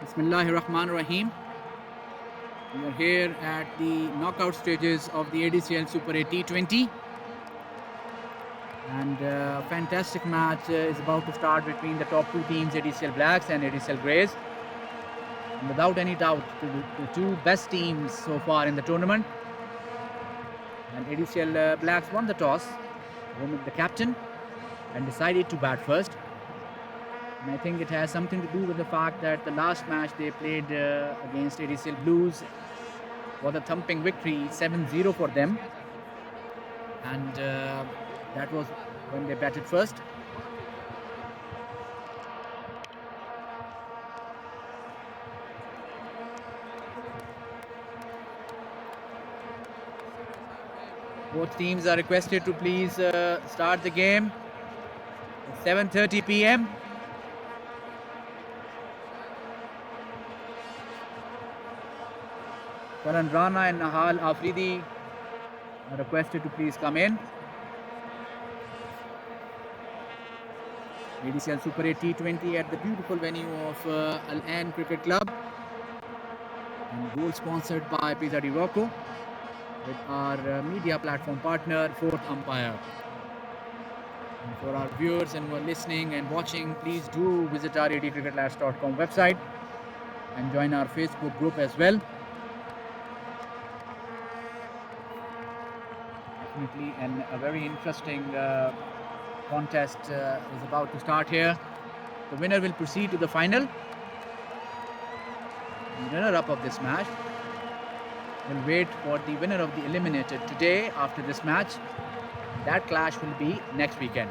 Bismillahir Rahmanir Rahim. We are here at the knockout stages of the ADCL Super 8 T20, and a fantastic match is about to start between the top two teams, ADCL Blacks and ADCL Greys. And without any doubt, the two best teams so far in the tournament. And ADCL Blacks won the toss, the captain, and decided to bat first. And I think it has something to do with the fact that the last match they played against ADCL Blues was a thumping victory, 7-0 for them. And that was when they batted first. Both teams are requested to please start the game at 7:30 p.m. Karan Rana and Nahal Afridi are requested to please come in. ADCL Super 8 T20 at the beautiful venue of Al Ain Cricket Club, and goal sponsored by Pizza Di Rocco with our media platform partner Fourth Umpire. And for our viewers and who are listening and watching, please do visit our adcricketlash.com website and join our Facebook group as well. Definitely, and a very interesting contest is about to start here. The winner will proceed to the final. The runner-up of this match will wait for the winner of the eliminated today after this match. That clash will be next weekend.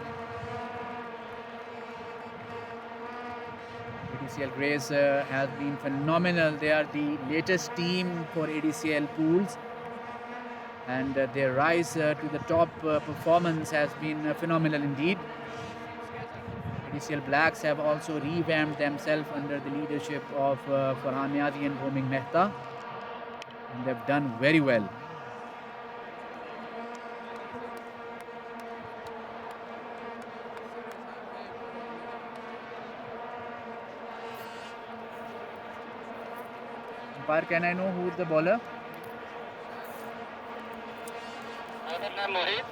ADCL Greys has been phenomenal. They are the latest team for ADCL pools, and their rise to the top performance has been phenomenal indeed. ADCL Blacks have also revamped themselves under the leadership of Farhan Niazi and Bhuming Mehta, and they've done very well. Umpire, can I know who is the bowler? Mohit.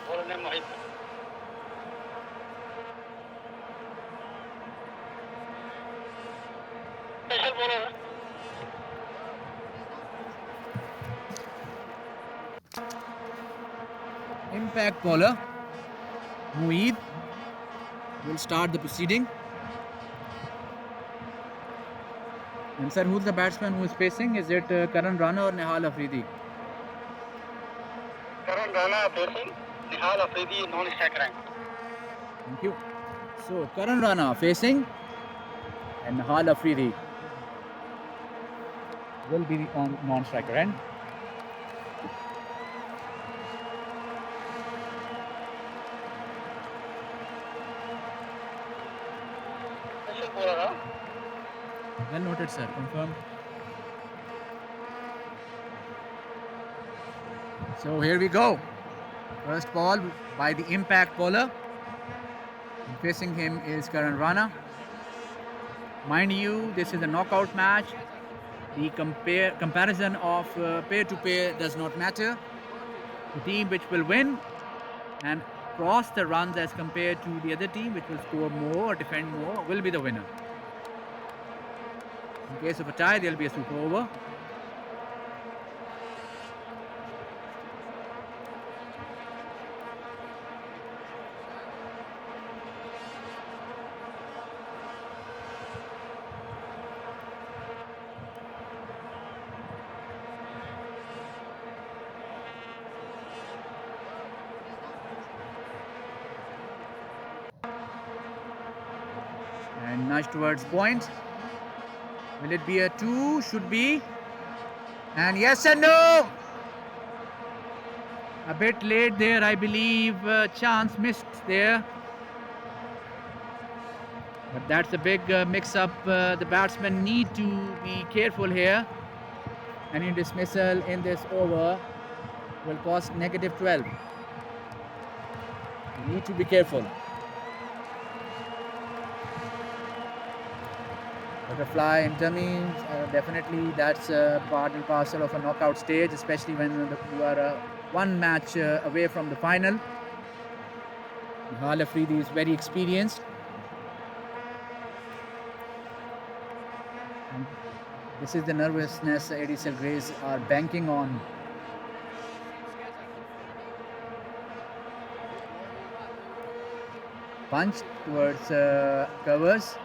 Bowler name Mohit. Special bowler. Impact bowler Mueed will start the proceeding. And sir, who's the batsman who is facing? Is it Karan Rana or Nihal Afridi? Karan Rana facing. Nihal Afridi non-strike rank. Thank you. So Karan Rana facing, and Nihal Afridi will be on non-striker end. Special bowler, huh? Well noted, sir. Confirmed. So here we go. First ball by the impact bowler. And facing him is Karan Rana. Mind you, this is a knockout match. The comparison of pair to pair does not matter. The team which will win and cross the runs as compared to the other team which will score more or defend more will be the winner. In case of a tie, there will be a super over. And nudge towards point. Will it be a 2? Should be. And yes and no. A bit late there, I believe. Chance missed there. But that's a big mix-up. The batsmen need to be careful here. Any dismissal in this over will cost -12. You need to be careful. Butterfly intermeans, definitely that's part and parcel of a knockout stage, especially when you are one match away from the final. Nihal Afridi is very experienced. And this is the nervousness ADCL GREYS are banking on. Punch towards covers.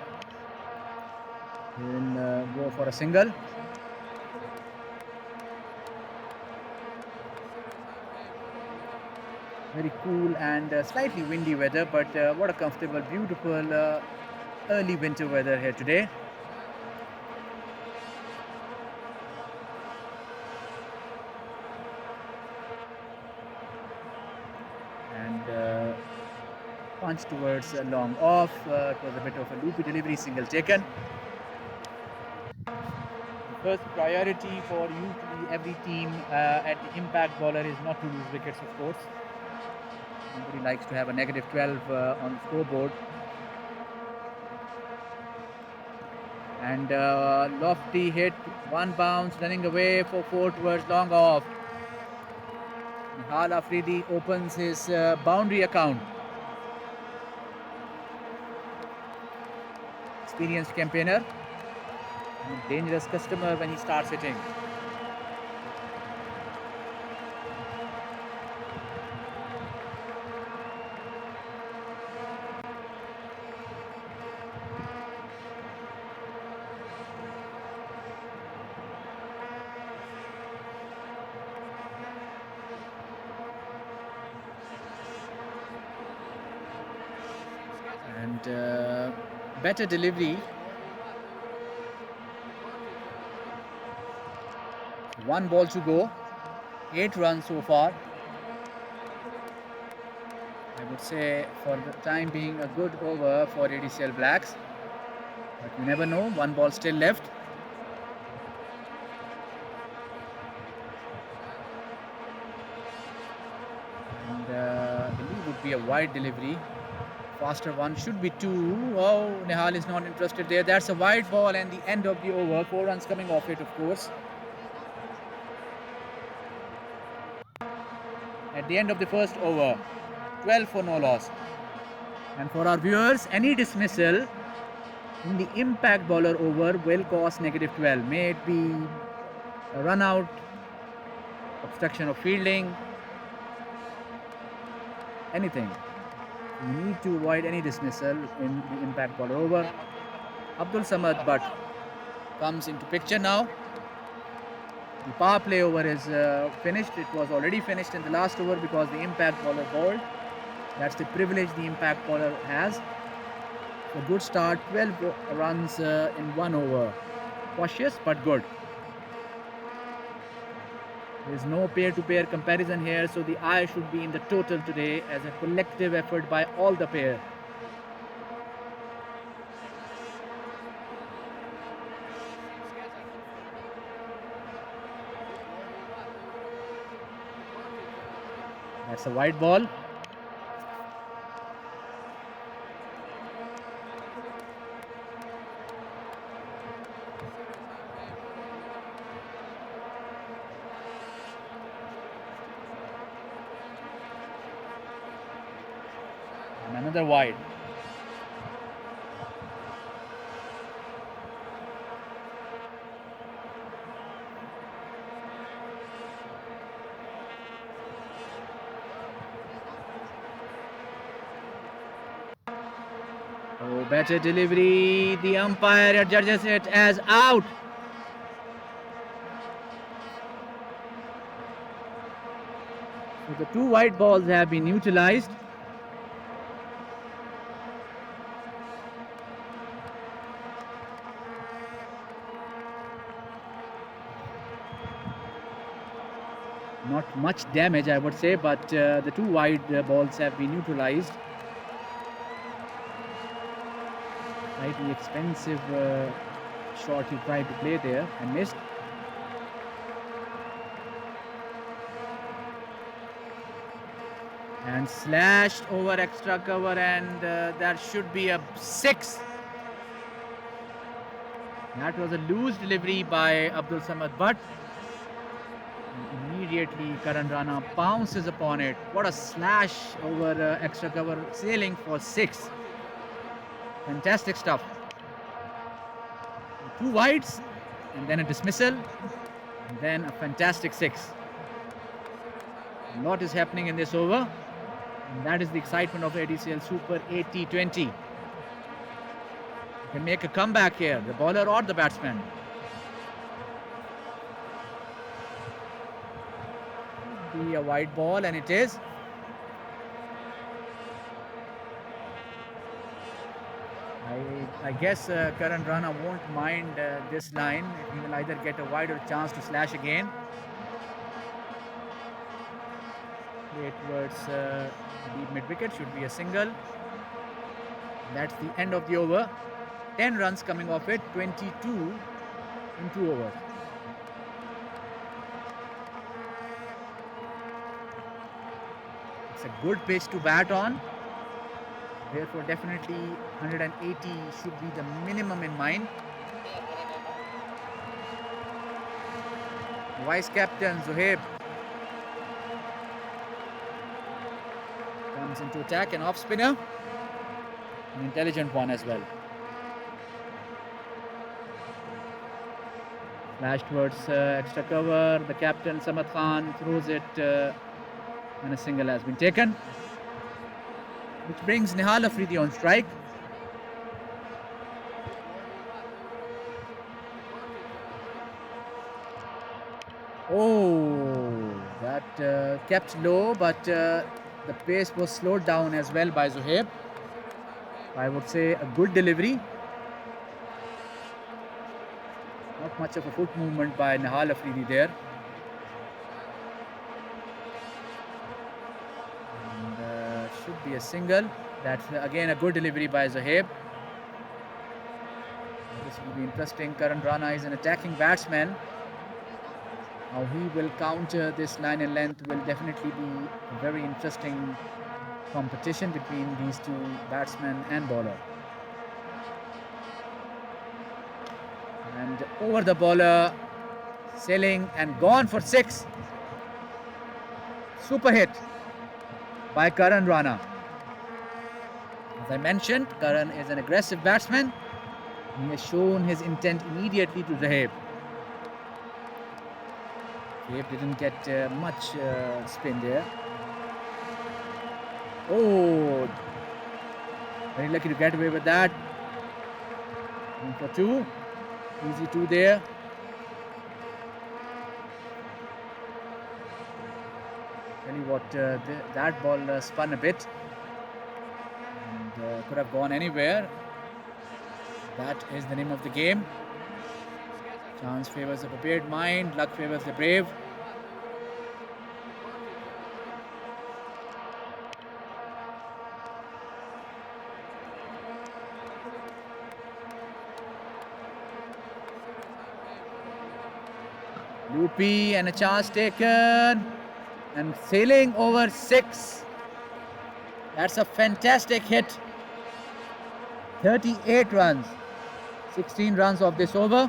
He will go for a single. Very cool and slightly windy weather, but what a comfortable, beautiful early winter weather here today. And punch towards long off. It was a bit of a loopy delivery, single taken. First priority for usually every team at the impact bowler is not to lose wickets, of course. Nobody likes to have a negative 12 on the scoreboard. And lofty hit, one bounce, running away for 4 towards long off. Nihal Afridi opens his boundary account. Experienced campaigner, and a dangerous customer when he starts hitting. And better delivery. 1 ball to go, 8 runs so far. I would say for the time being a good over for ADCL Blacks, but you never know, 1 ball still left. And I believe would be a wide delivery. Faster one should be 2. Oh, Nihal is not interested there. That's a wide ball and the end of the over. 4 runs coming off it, of course. At the end of the first over, 12 for no loss. And for our viewers, any dismissal in the impact bowler over will cost negative 12. May it be a run out, obstruction of fielding, anything. You need to avoid any dismissal in the impact bowler over. Abdul Samad Butt comes into picture now. The power play over is finished. It was already finished in the last over because the impact bowler bowled. That's the privilege the impact bowler has. A good start, 12 runs in 1 over. Cautious but good. There is no pair-to-pair comparison here, so the eye should be in the total today as a collective effort by all the pair. That's a wide ball. And another wide. Oh, better delivery. The umpire judges it as out. So the 2 white balls have been neutralized. Not much damage, I would say, but the 2 wide balls have been neutralized. Slightly expensive shot he tried to play there and missed. And slashed over extra cover, and that should be a 6. That was a loose delivery by Abdul Samad Butt. And immediately Karan Rana pounces upon it. What a slash over extra cover, sailing for 6. Fantastic stuff. 2 wides and then a dismissal and then a fantastic 6. A lot is happening in this over, and that is the excitement of ADCL Super 80-20. You can make a comeback here, the bowler or the batsman. Be a wide ball, and it is. I guess Karan Rana won't mind this line. He will either get a wider chance to slash again. Play towards deep mid-wicket, should be a single. That's the end of the over. 10 runs coming off it, 22 in 2 overs. It's a good pitch to bat on. Therefore, definitely 180 should be the minimum in mind. Vice captain Zohaib comes into attack, an off spinner, an intelligent one as well. Flash towards extra cover. The captain Samad Khan throws it, and a single has been taken, which brings Nihal Afridi on strike. Oh, that kept low, but the pace was slowed down as well by Zohaib. I would say a good delivery. Not much of a foot movement by Nihal Afridi there. Should be a single. That's again a good delivery by Zohaib. This will be interesting. Karan Rana is an attacking batsman. How he will counter this line and length will definitely be a very interesting competition between these two batsmen and bowler. And over the bowler, sailing and gone for 6. Super hit by Karan Rana. As I mentioned, Karan is an aggressive batsman. He has shown his intent immediately to Zohaib. Zohaib didn't get much spin there. Oh, very lucky to get away with that. Going for 2. Easy 2 there. Tell you what, that ball spun a bit and could have gone anywhere. That is the name of the game. Chance favors the prepared mind, luck favors the brave. Loopy and a chance taken. And sailing over 6. That's a fantastic hit. 38 runs. 16 runs of this over.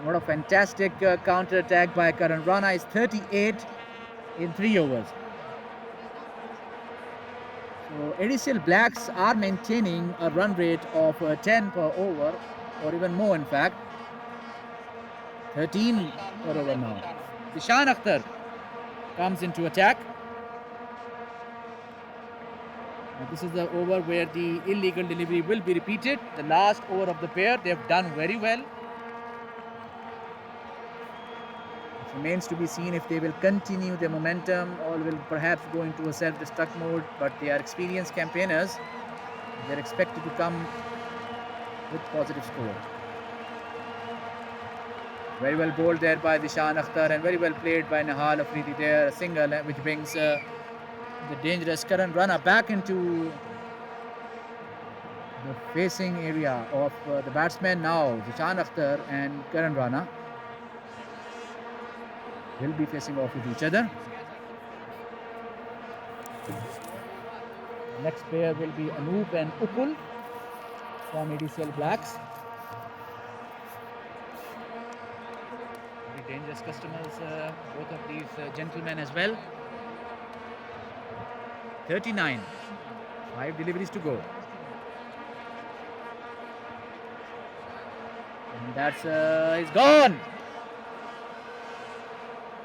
What a fantastic counter attack by Karan Rana. Is 38 in 3 overs. So ADCL Blacks are maintaining a run rate of 10 per over, or even more in fact. 13 per over now. Zishan Akhtar comes into attack. Now this is the over where the illegal delivery will be repeated. The last over of the pair, they have done very well. It remains to be seen if they will continue their momentum or will perhaps go into a self-destruct mode, but they are experienced campaigners. They are expected to come with positive score. Very well bowled there by Zishan Akhtar and very well played by Nihal Afridi there. A single which brings the dangerous Karan Rana back into the facing area of the batsman now. Zishan Akhtar and Karan Rana will be facing off with each other. The next pair will be Anoop and Upul from ADCL Blacks. dangerous customers, both of these gentlemen as well. 39. 5 deliveries to go. And that's he's gone.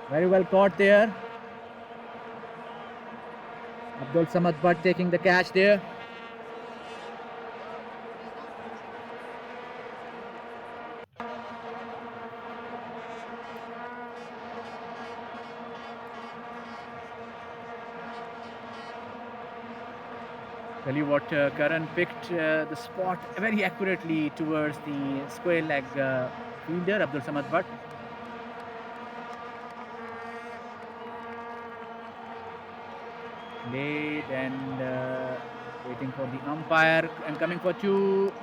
Very well caught there. Abdul Samad Bhatt taking the catch there. Tell you what, Karan picked the spot very accurately towards the square leg fielder, Abdul Samad Bhatt. Played and waiting for the umpire and coming for two.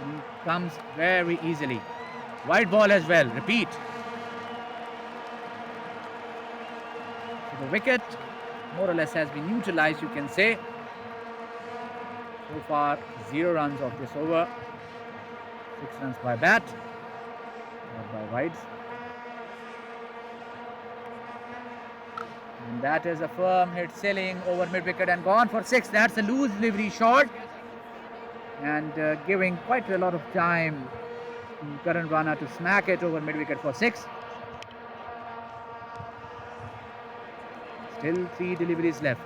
He comes very easily. White ball as well. Repeat. So the wicket more or less has been neutralized, you can say. So far, 0 runs of this over. 6 runs by bat, not by wides. And that is a firm hit sailing over mid-wicket and gone for 6. That's a loose delivery shot. And giving quite a lot of time to Karan Rana to smack it over mid-wicket for 6. Still 3 deliveries left.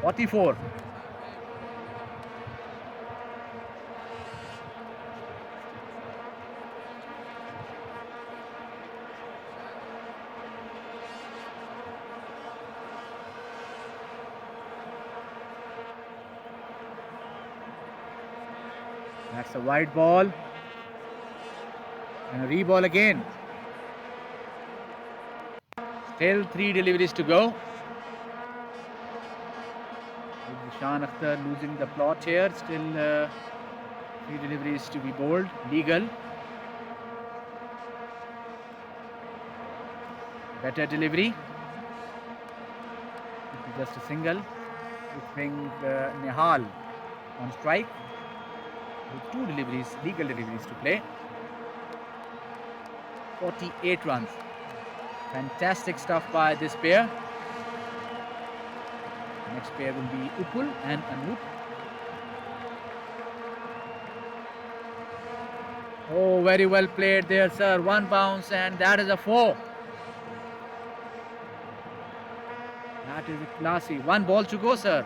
44. That's a wide ball. And a re-ball again. Still 3 deliveries to go. Ishan Akhtar losing the plot here. Still 3 deliveries to be bowled. Legal. Better delivery. Just a single. Which brings Nihal on strike. With 2 deliveries, legal deliveries to play. 48 runs. Fantastic stuff by this pair. Next pair will be Upul and Anup. Oh, very well played there, sir. 1 bounce and that is a 4. That is a classy. 1 ball to go, sir.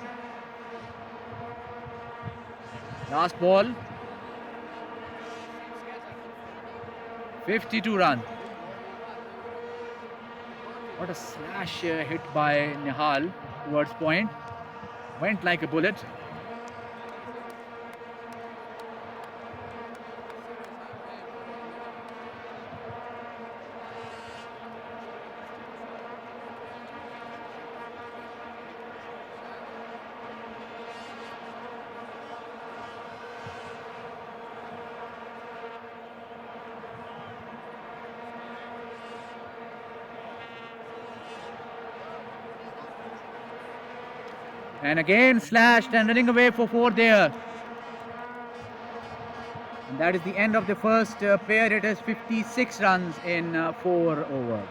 Last ball. 52 runs. What a slash hit by Nihal towards point. Went like a bullet. And again slashed and running away for 4 there. And that is the end of the first pair. It is 56 runs in 4 overs.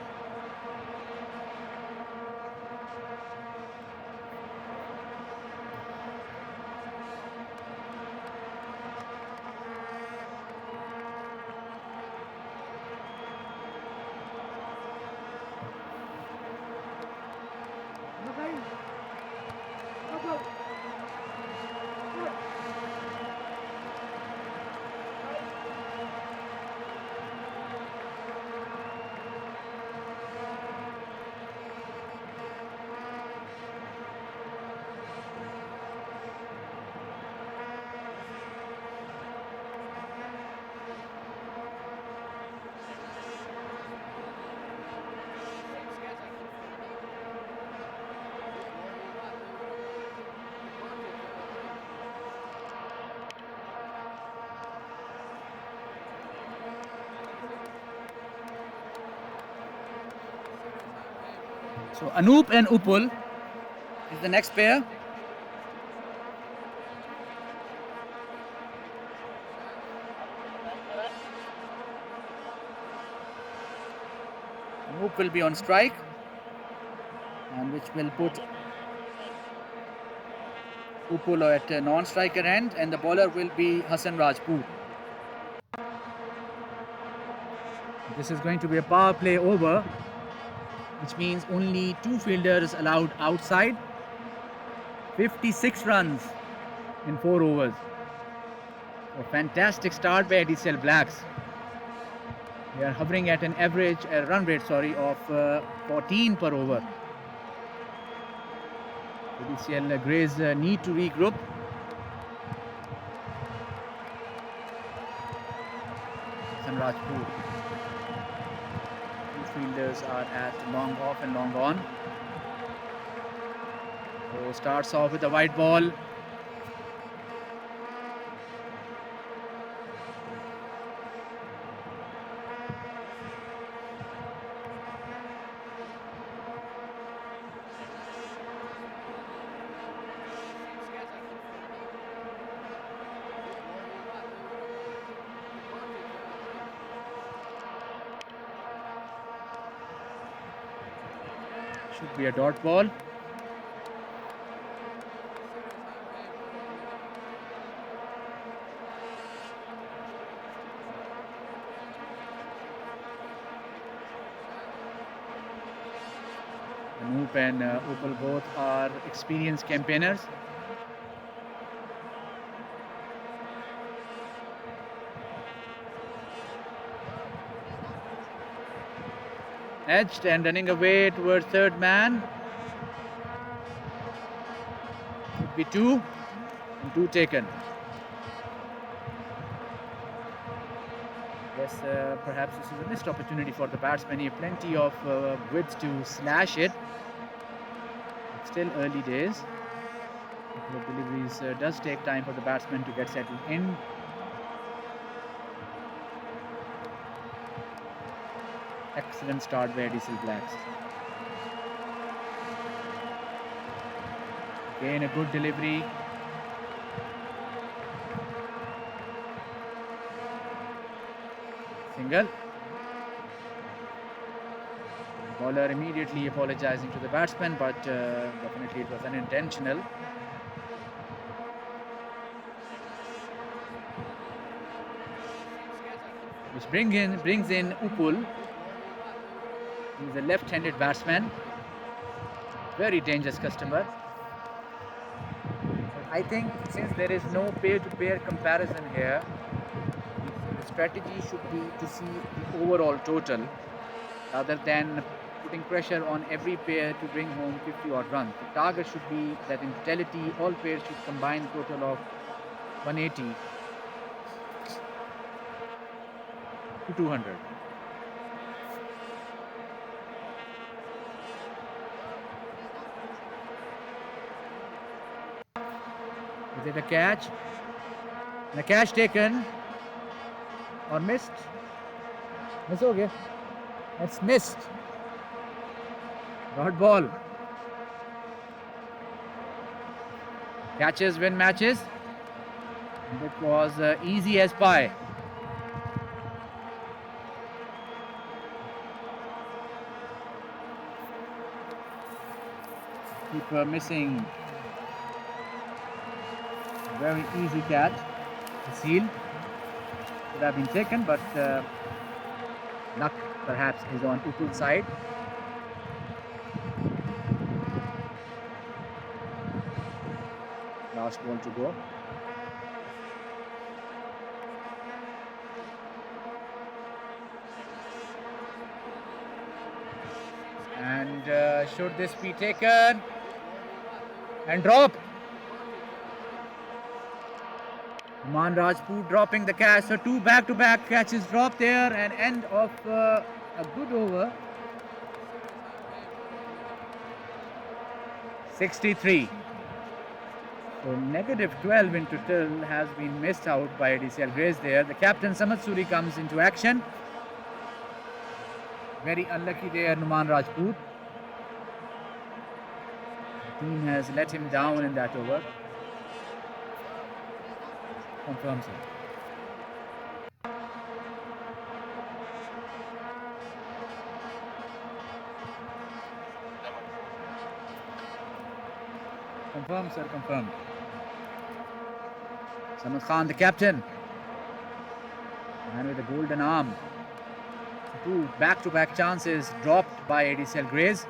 So Anup and Upul is the next pair. Hoop will be on strike, and which will put Upul at a non-striker end, and the bowler will be Hassan Rajput. This is going to be a power play over, which means only 2 fielders allowed outside. 56 runs in 4 overs. A fantastic start by ADCL Blacks. They are hovering at an average run rate of 14 per over. ADCL Greys need to regroup. Hassan Rajput. 2 fielders are at long off and long on. So starts off with a white ball. Should be a dot ball. Anoop and Upal both are experienced campaigners. Edged and running away towards third man. Could be 2 and 2 taken. Yes, perhaps this is a missed opportunity for the batsman. He had plenty of width to slash it. It's still early days. The deliveries does take time for the batsman to get settled in. Excellent start by ADCL Blacks. Again, a good delivery. Single. Bowler immediately apologizing to the batsman, but definitely it was unintentional. Which brings in Upul. He's a left-handed batsman. Very dangerous customer. I think since there is no pair-to-pair comparison here, the strategy should be to see the overall total rather than putting pressure on every pair to bring home 50 odd runs. The target should be that in totality all pairs should combine a total of 180 to 200. Is it a catch? The catch taken or missed? Miss ho gaya. That's missed. Dot ball. Catches win matches. And it was easy as pie. Keeper missing. Very easy catch. The seal could have been taken, but luck perhaps is on Upul's side. Last ball to go. And should this be taken and dropped? Hassan Rajput dropping the catch. So 2 back-to-back catches dropped there, and end of a good over. 63. So negative 12 in total has been missed out by ADCL Greys there. The captain Samad Suri comes into action. Very unlucky there, Hassan Rajput. The team has let him down in that over. Confirms it. Confirmed, sir, confirmed. Samad Khan, the captain. Man with the golden arm. Two back-to-back chances dropped by ADCL GREYS.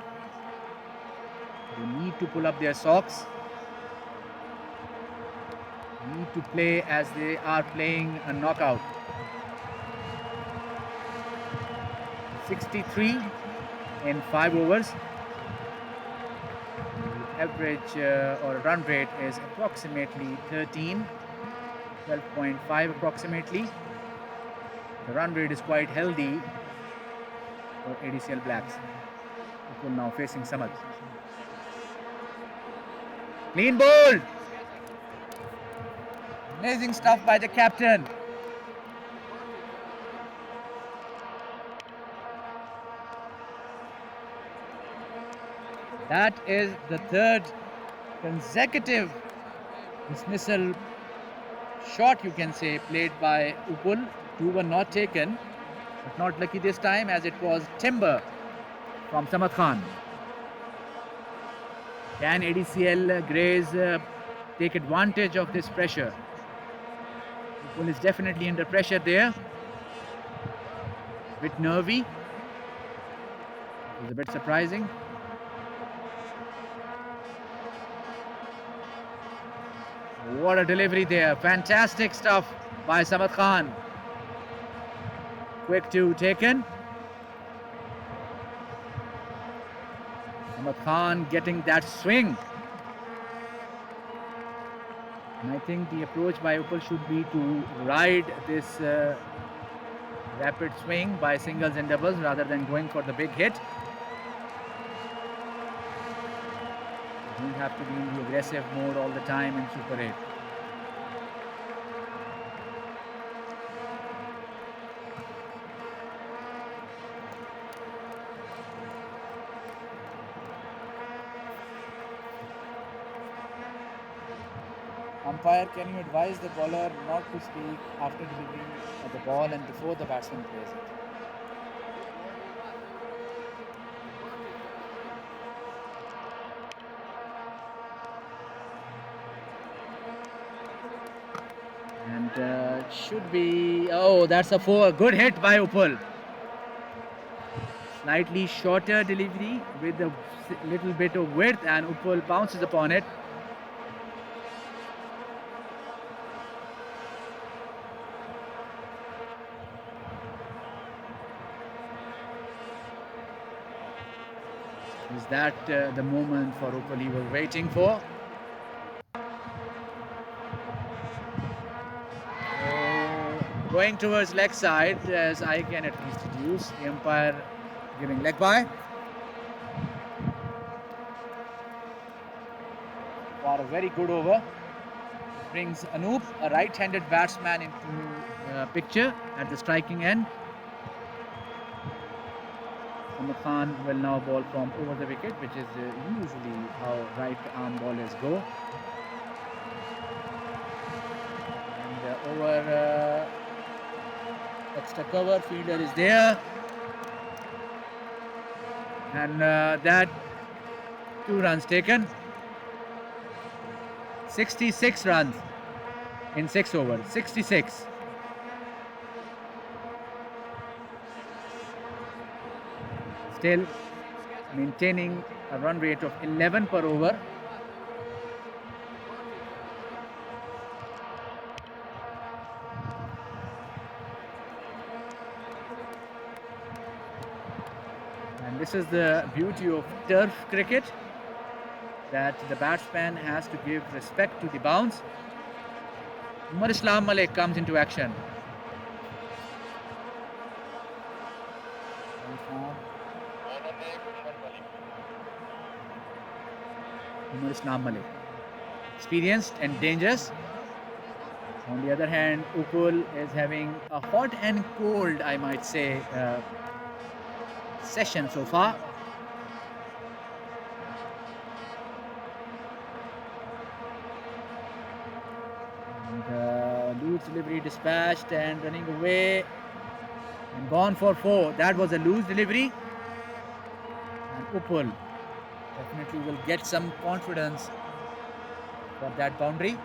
They need to pull up their socks. Need to play as they are playing a knockout. 63 in 5 overs. The average or run rate is approximately 12.5 approximately. The run rate is quite healthy for ADCL Blacks. People now facing Samad. Clean ball! Amazing stuff by the captain. That is the third consecutive dismissal shot, you can say, played by Upul. 2 were not taken, but not lucky this time, as it was timber from Samad Khan. Can ADCL GREYS take advantage of this pressure? Upul is definitely under pressure there. A bit nervy. It was a bit surprising. What a delivery there. Fantastic stuff by Samad Khan. Quick 2 taken. Samad Khan getting that swing. And I think the approach by Upul should be to ride this rapid swing by singles and doubles rather than going for the big hit. You don't have to be in the aggressive mode all the time in Super 8. Umpire, can you advise the bowler not to speak after delivery of the ball and before the batsman plays it? And should be... Oh, that's a 4. Good hit by Upul. Slightly shorter delivery with a little bit of width, and Upul bounces upon it. Is that the moment for Upul he was waiting for? Going towards leg side, as I can at least deduce. The umpire giving leg by. For a very good over. Brings Anoop, a right-handed batsman, into picture at the striking end. Samad Khan will now ball from over the wicket, which is usually how right arm bowlers go. And over extra cover, fielder is there. And that 2 runs taken. 66 runs in 6 overs. 66. Still maintaining a run rate of 11 per over. And this is the beauty of turf cricket, that the batsman has to give respect to the bounce. Umar Islam Malik comes into action. Umar Islam Malik, experienced and dangerous. On the other hand, Upul is having a hot and cold, I might say, session so far. And loose delivery dispatched and running away and gone for 4. That was a loose delivery. And Upul definitely will get some confidence for that boundary.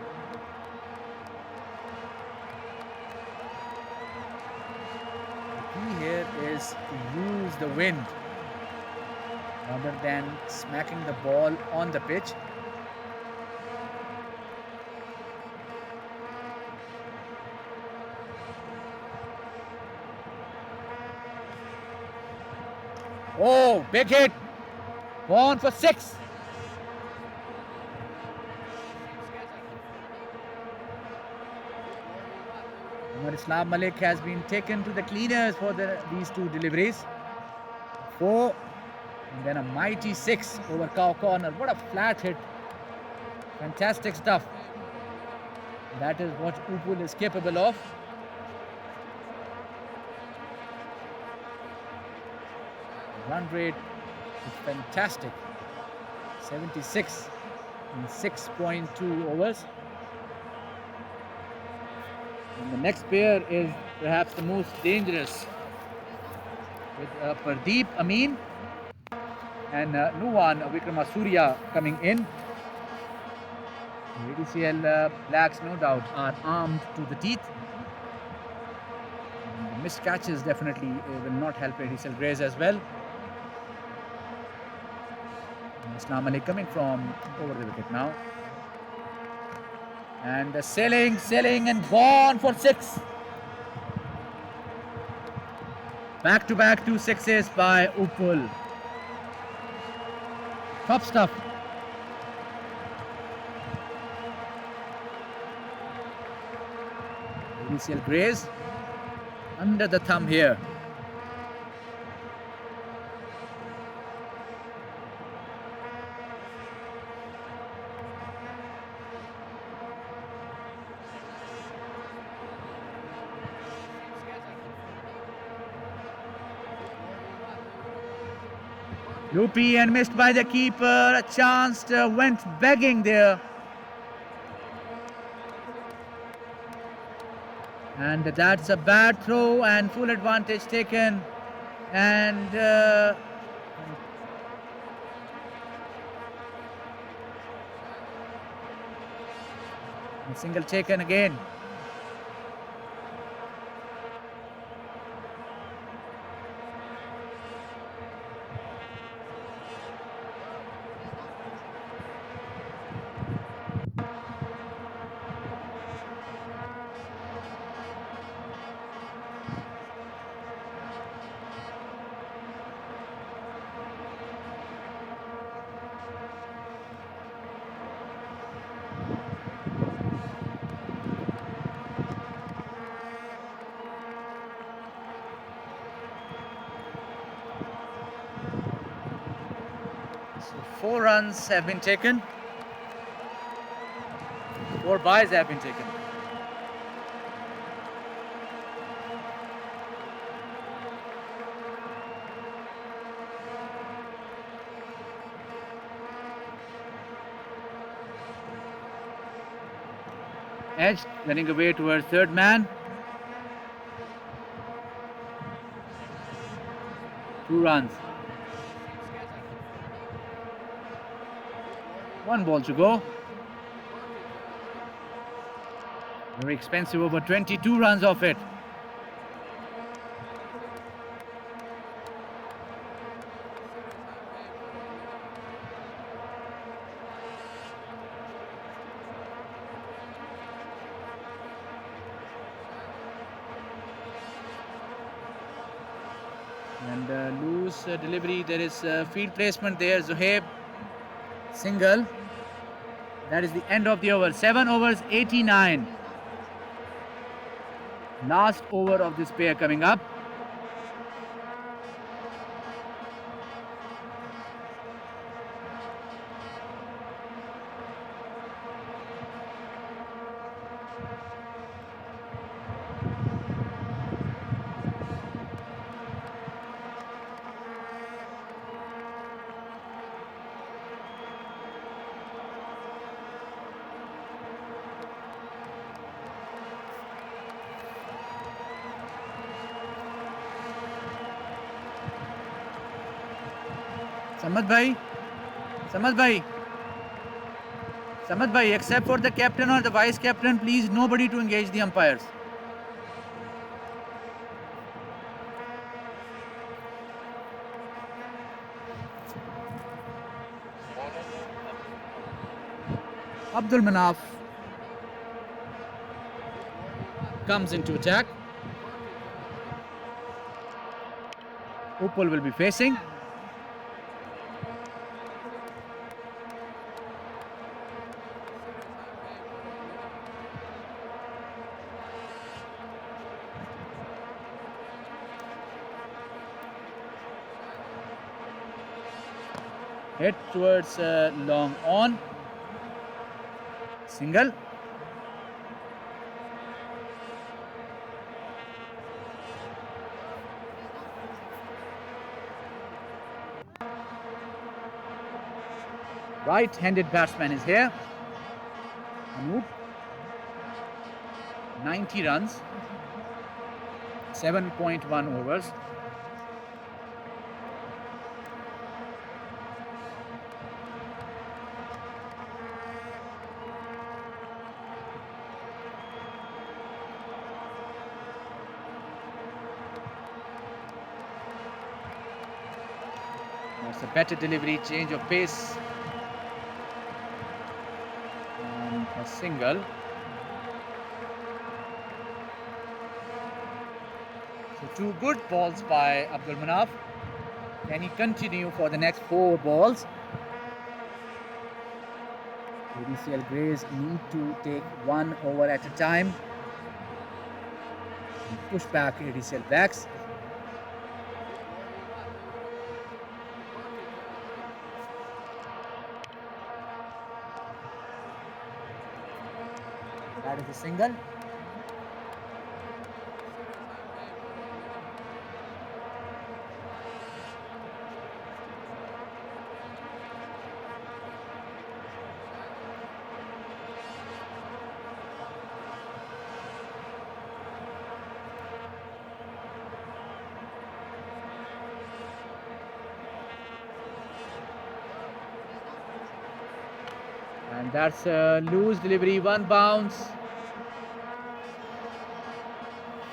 The key here is to use the wind rather than smacking the ball on the pitch. Oh, big hit! Gone for 6. Islam Malik has been taken to the cleaners for these 2 deliveries. 4 and then a mighty 6 over cow corner. What a flat hit. Fantastic stuff. That is what Upul is capable of. Run rate is fantastic. 76 in 6.2 overs. And the next pair is perhaps the most dangerous, with Pradeep Amin and Nuwan Vikramasuriya coming in. The ADCL Blacks, no doubt, are armed to the teeth. And the missed catches definitely will not help ADCL GREYS as well. And Islam Ali coming from over the wicket now. And sailing and gone for 6. Back to back 2 sixes by Upul. Top stuff. ADCL GREYS under the thumb here. Loopy and missed by the keeper. A chance went begging there. And that's a bad throw and full advantage taken. And a single taken again. So 4 runs have been taken. 4 byes have been taken. Edge running away towards third man. 2 runs. 1 ball to go. Very expensive, over 22 runs off it. And loose delivery. There is field placement there. Zohaib single. That is the end of the over. 7 overs, 89. Last over of this pair coming up. Samad भाई Samad bhai, except for the captain or the vice captain, please nobody to engage the umpires. Abdul Manaf comes into attack. Upul will be facing. Hit towards long on. Single. Right-handed batsman is here. Anoop. 90 runs. 7.1 overs. That's a better delivery, change of pace. And a single. So 2 good balls by Abdul Manaf. Can he continue for the next 4 balls? ADCL Greys need to take 1 over at a time. And push back ADCL Blacks. That is a single. And that's a loose delivery, 1 bounce.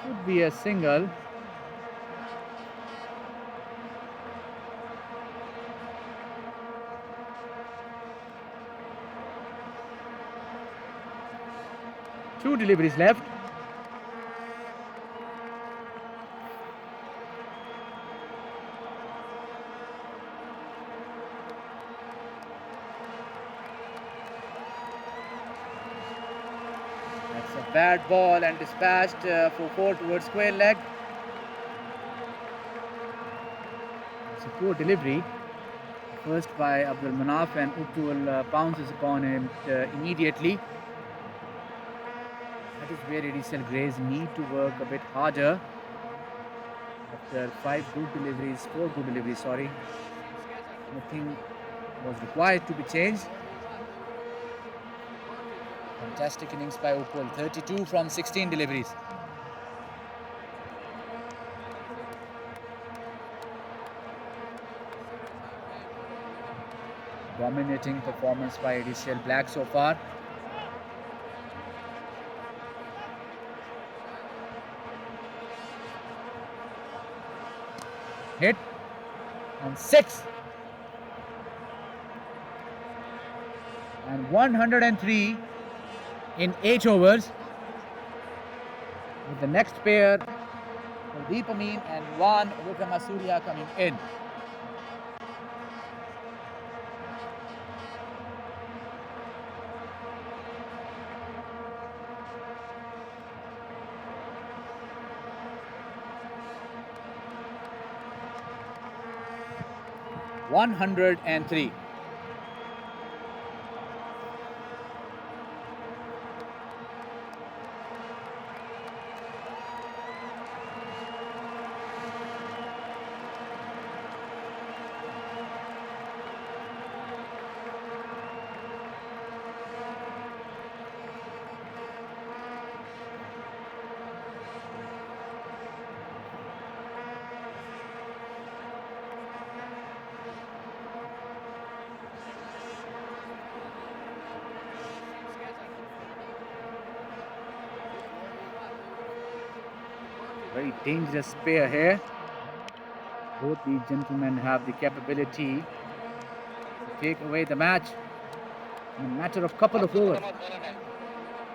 Should be a single. Two deliveries left. That's a bad ball and dispatched for 4 towards square leg. It's a poor delivery. First by Abdul Manaf, and Upul pounces upon him immediately. That is where ADCL Greys need to work a bit harder. After 4 good deliveries, sorry. Nothing was required to be changed. Fantastic innings by Upul, 32 from 16 deliveries. Dominating performance by ADCL Black so far. Hit on 6. And 103 in 8 overs. With the next pair, Kuldeep Amin and Juan Vikramasuriya coming in. $103. Very dangerous pair here. Both these gentlemen have the capability to take away the match in a matter of couple of overs.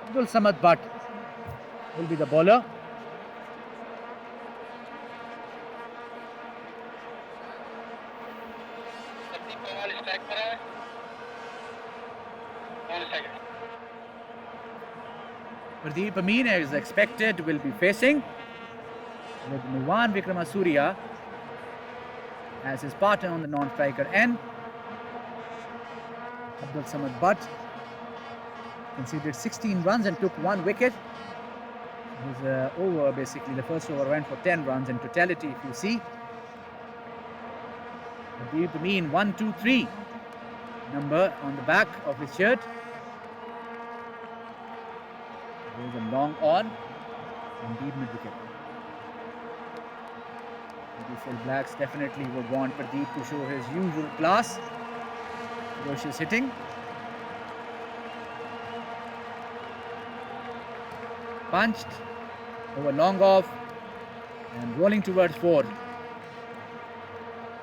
Abdul Samad Butt will be the bowler. Pradeep Amin, as expected, will be facing with Nuwan Vikramasuriya as his partner on the non-striker end. Abdul Samad Butt conceded 16 runs and took 1 wicket. His over, basically, the first over went for 10 runs in totality, if you see. Pradeep Amin, 1-2-3 number on the back of his shirt. There's a long on and deep mid wicket. ADCL Blacks definitely would want Pradeep to show his usual class. Ferocious hitting. Punched over long off and rolling towards 4.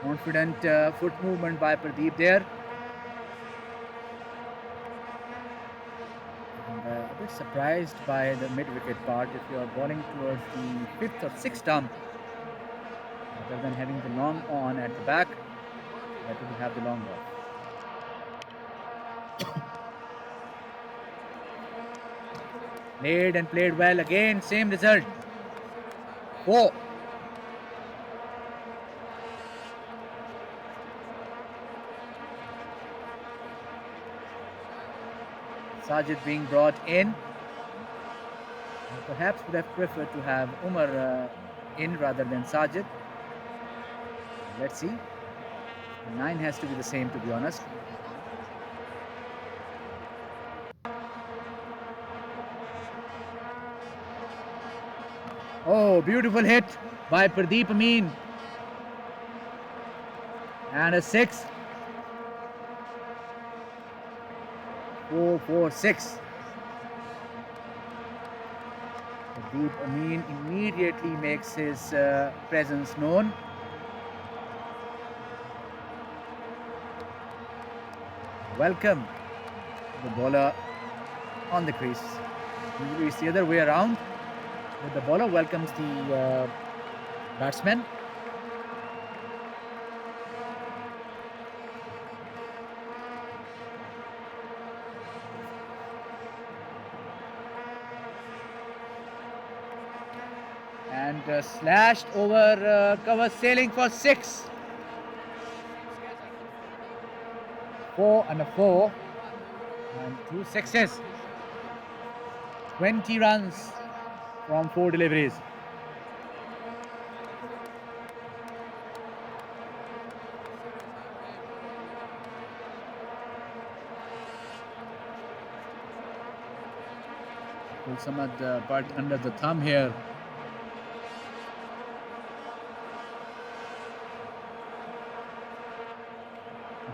Confident foot movement by Pradeep there. A bit surprised by the mid-wicket part. If you are bowling towards the 5th or 6th stump, rather than having the long on at the back, better to have the long off. Played and played well again, same result. 4. Sajid being brought in. Perhaps would have preferred to have Umar in rather than Sajid. Let's see. The 9 has to be the same, to be honest. Oh, beautiful hit by Pradeep Amin. And a 6. 4-4-6. Pradeep Amin immediately makes his presence known. Welcome the bowler on the crease. Usually it's the other way around. But the bowler welcomes the batsman. And slashed over cover, sailing for 6. 4 and a 4 and 2 6s. 20 runs from 4 deliveries. Samad Butt under the thumb here.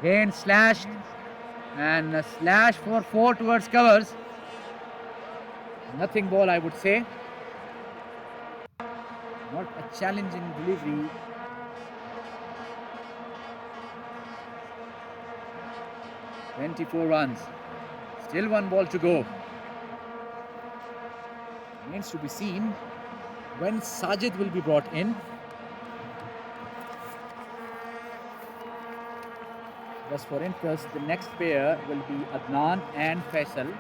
Again slashed and a slash for 4 towards covers. Nothing ball, I would say. Not a challenging delivery. "24 runs. Still 1 ball to go. Remains to be seen when Sajid will be brought in. Just for interest, the next pair will be Adnan and Faisal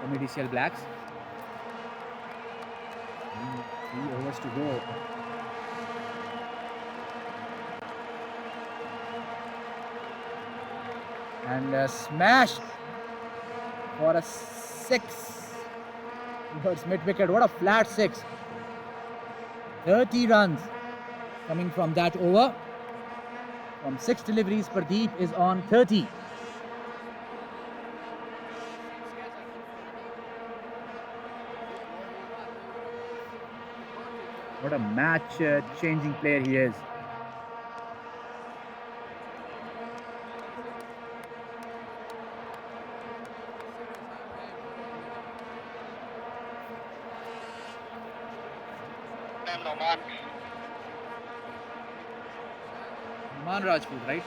from ADCL Blacks. 3 overs to go. And smashed for a 6 towards mid-wicket. What a flat 6. 30 runs coming from that over. From 6 deliveries, Pradeep is on 30. What a match-changing player he is. name Noman. Numan Rajput, right?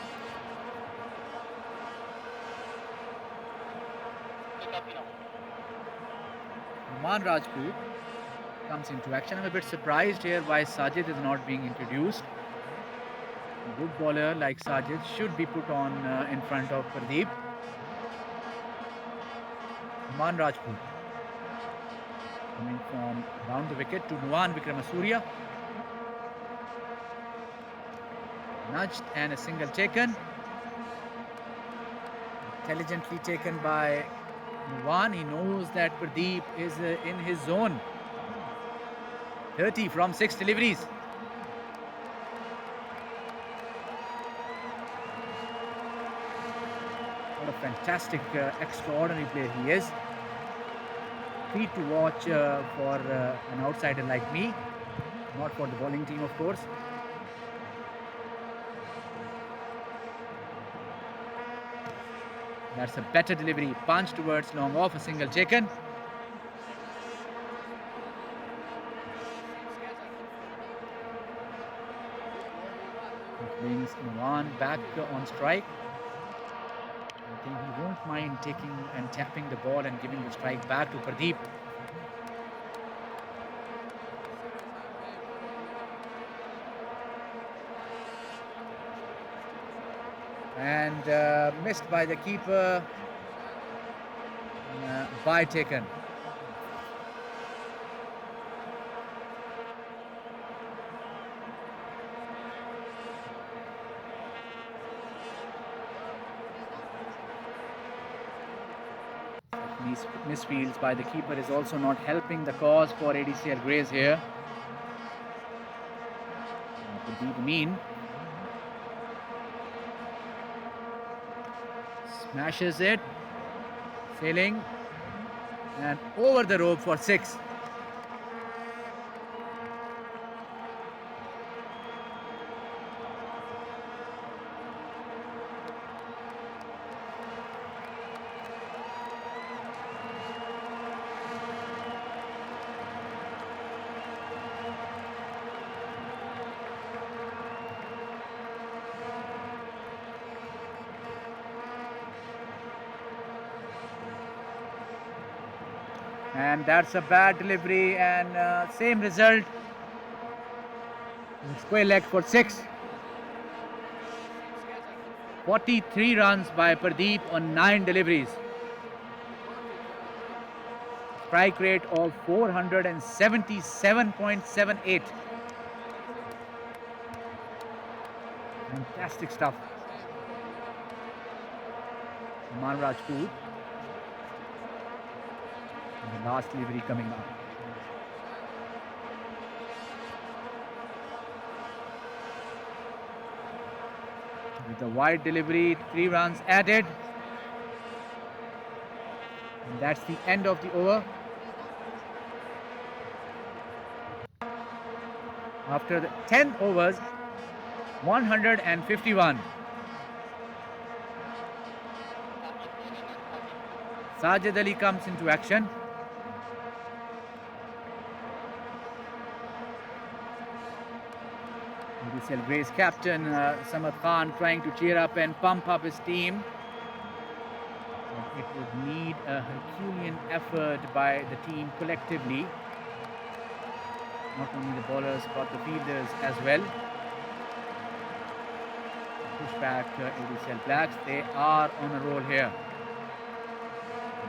Pick up now. Numan Rajput comes into action. I'm a bit surprised here why Sajid is not being introduced. A good bowler like Sajid should be put on in front of Pradeep. Numan Rajput coming from around the wicket to Nuwan Vikramasuriya. Nudged and a single taken. Intelligently taken by Nuwan. He knows that Pradeep is in his zone. 30 from 6 deliveries. What a fantastic, extraordinary player he is. Treat to watch for an outsider like me, not for the bowling team, of course. That's a better delivery. Punch towards long off, a single taken. It brings Nuwan back on strike. I think he won't mind taking and tapping the ball and giving the strike back to Pradeep. And missed by the keeper. By taken. These misfields by the keeper is also not helping the cause for ADCL GREYS here. Pradeep Mean smashes it, sailing and over the rope for 6. And that's a bad delivery and same result. Square leg for 6. 43 runs by Pradeep on 9 deliveries. Strike rate of 477.78. Fantastic stuff. Numan Rajput. And the last delivery coming up. With the wide delivery, 3 runs added. And that's the end of the over. After the 10 overs, 151. Sajid Ali comes into action. ADCL GREYS captain Samad Khan trying to cheer up and pump up his team. But it would need a Herculean effort by the team collectively. Not only the bowlers but the fielders as well. Push back ADCL Blacks. They are on a roll here.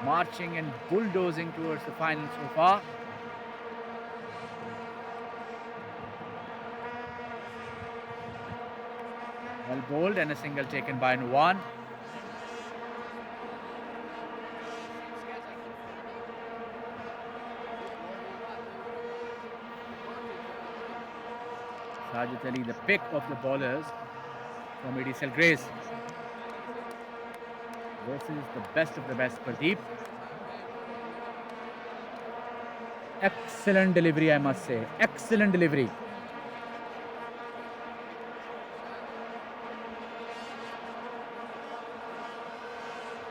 Marching and bulldozing towards the final so far. Well bowled and a single taken by Nuwan. Sajid Ali, the pick of the bowlers from ADCL GREYS. This is the best of the best, Pradeep. Excellent delivery, I must say. Excellent delivery.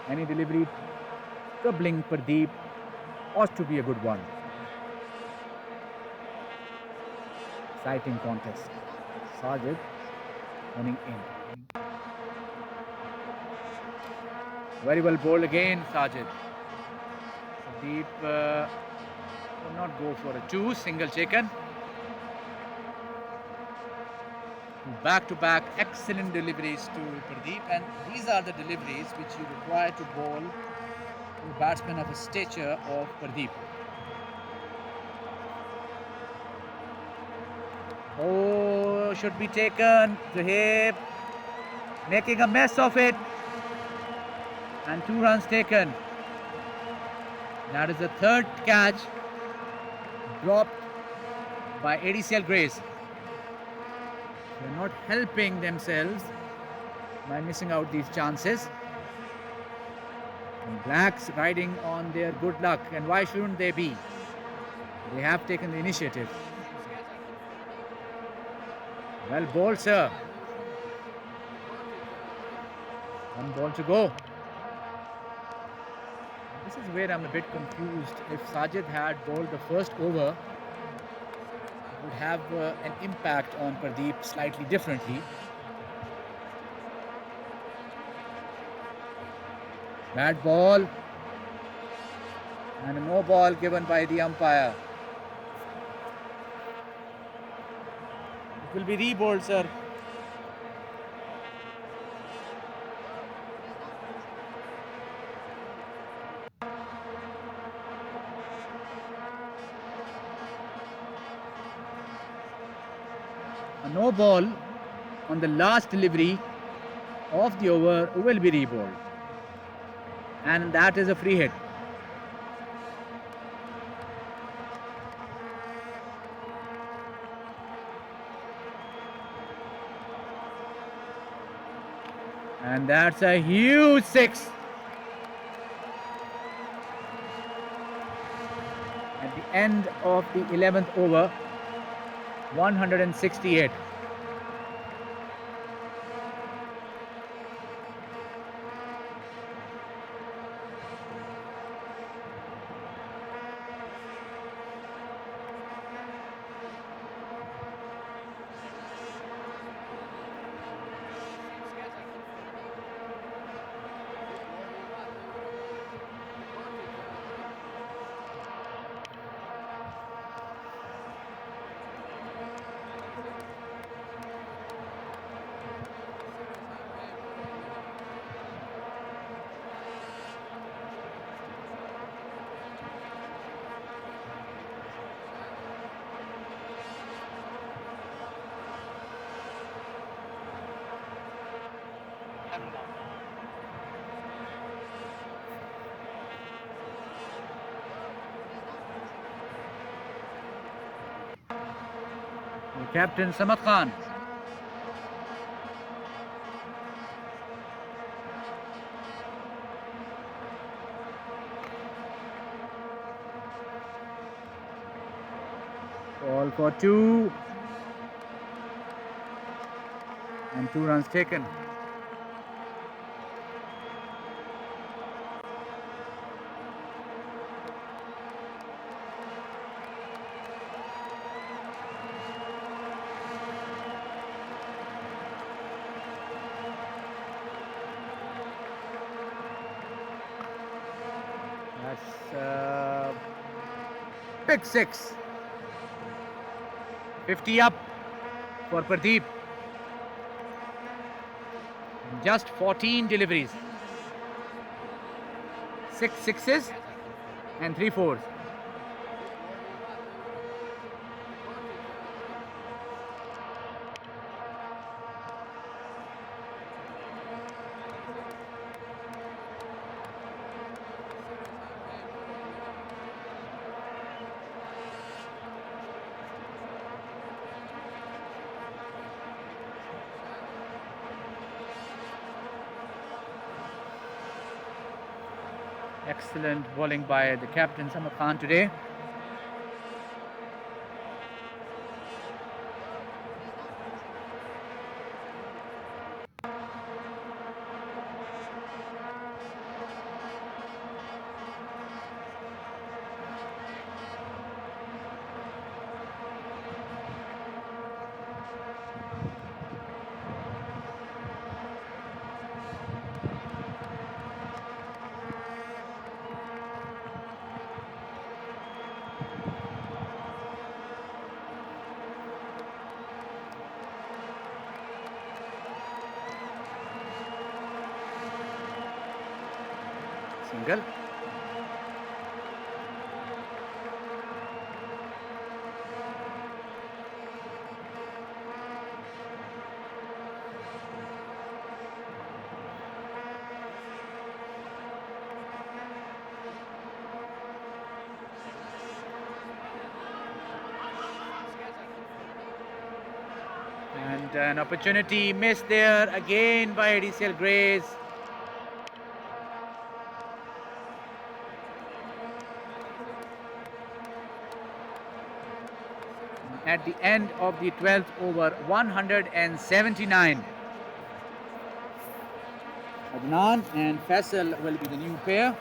Any delivery troubling Pradeep ought to be a good one. Exciting contest. Sajid running in. Very well bowled again, Sajid. Deep will not go for a 2, single taken. Back-to-back excellent deliveries to Pradeep, and these are the deliveries which you require to bowl to a batsman of a stature of Pradeep. Oh, should be taken. Zuhaib making a mess of it, and 2 runs taken. That is the third catch dropped by ADCL GREYS. They're not helping themselves by missing out these chances. And Blacks riding on their good luck, and why shouldn't they be? They have taken the initiative. Well bowled, sir. 1 ball to go. This is where I'm a bit confused. If Sajid had bowled the first over, it would have an impact on Pradeep slightly differently. Bad ball, and a no ball given by the umpire. It will be re-bowled, sir. A no ball on the last delivery of the over will be re-bowled, and that is a free hit. And that's a huge 6. At the end of the 11th over, 168. Captain Samad Khan. Ball for 2. And 2 runs taken. That's big 6. 50 up for Pradeep. Just 14 deliveries. 6 sixes and 3 fours. Excellent bowling by the captain Samad Khan today. Single. And an opportunity missed there again by ADCL GREYS. At the end of the 12th over, 179. Adnan and Faisal will be the new pair.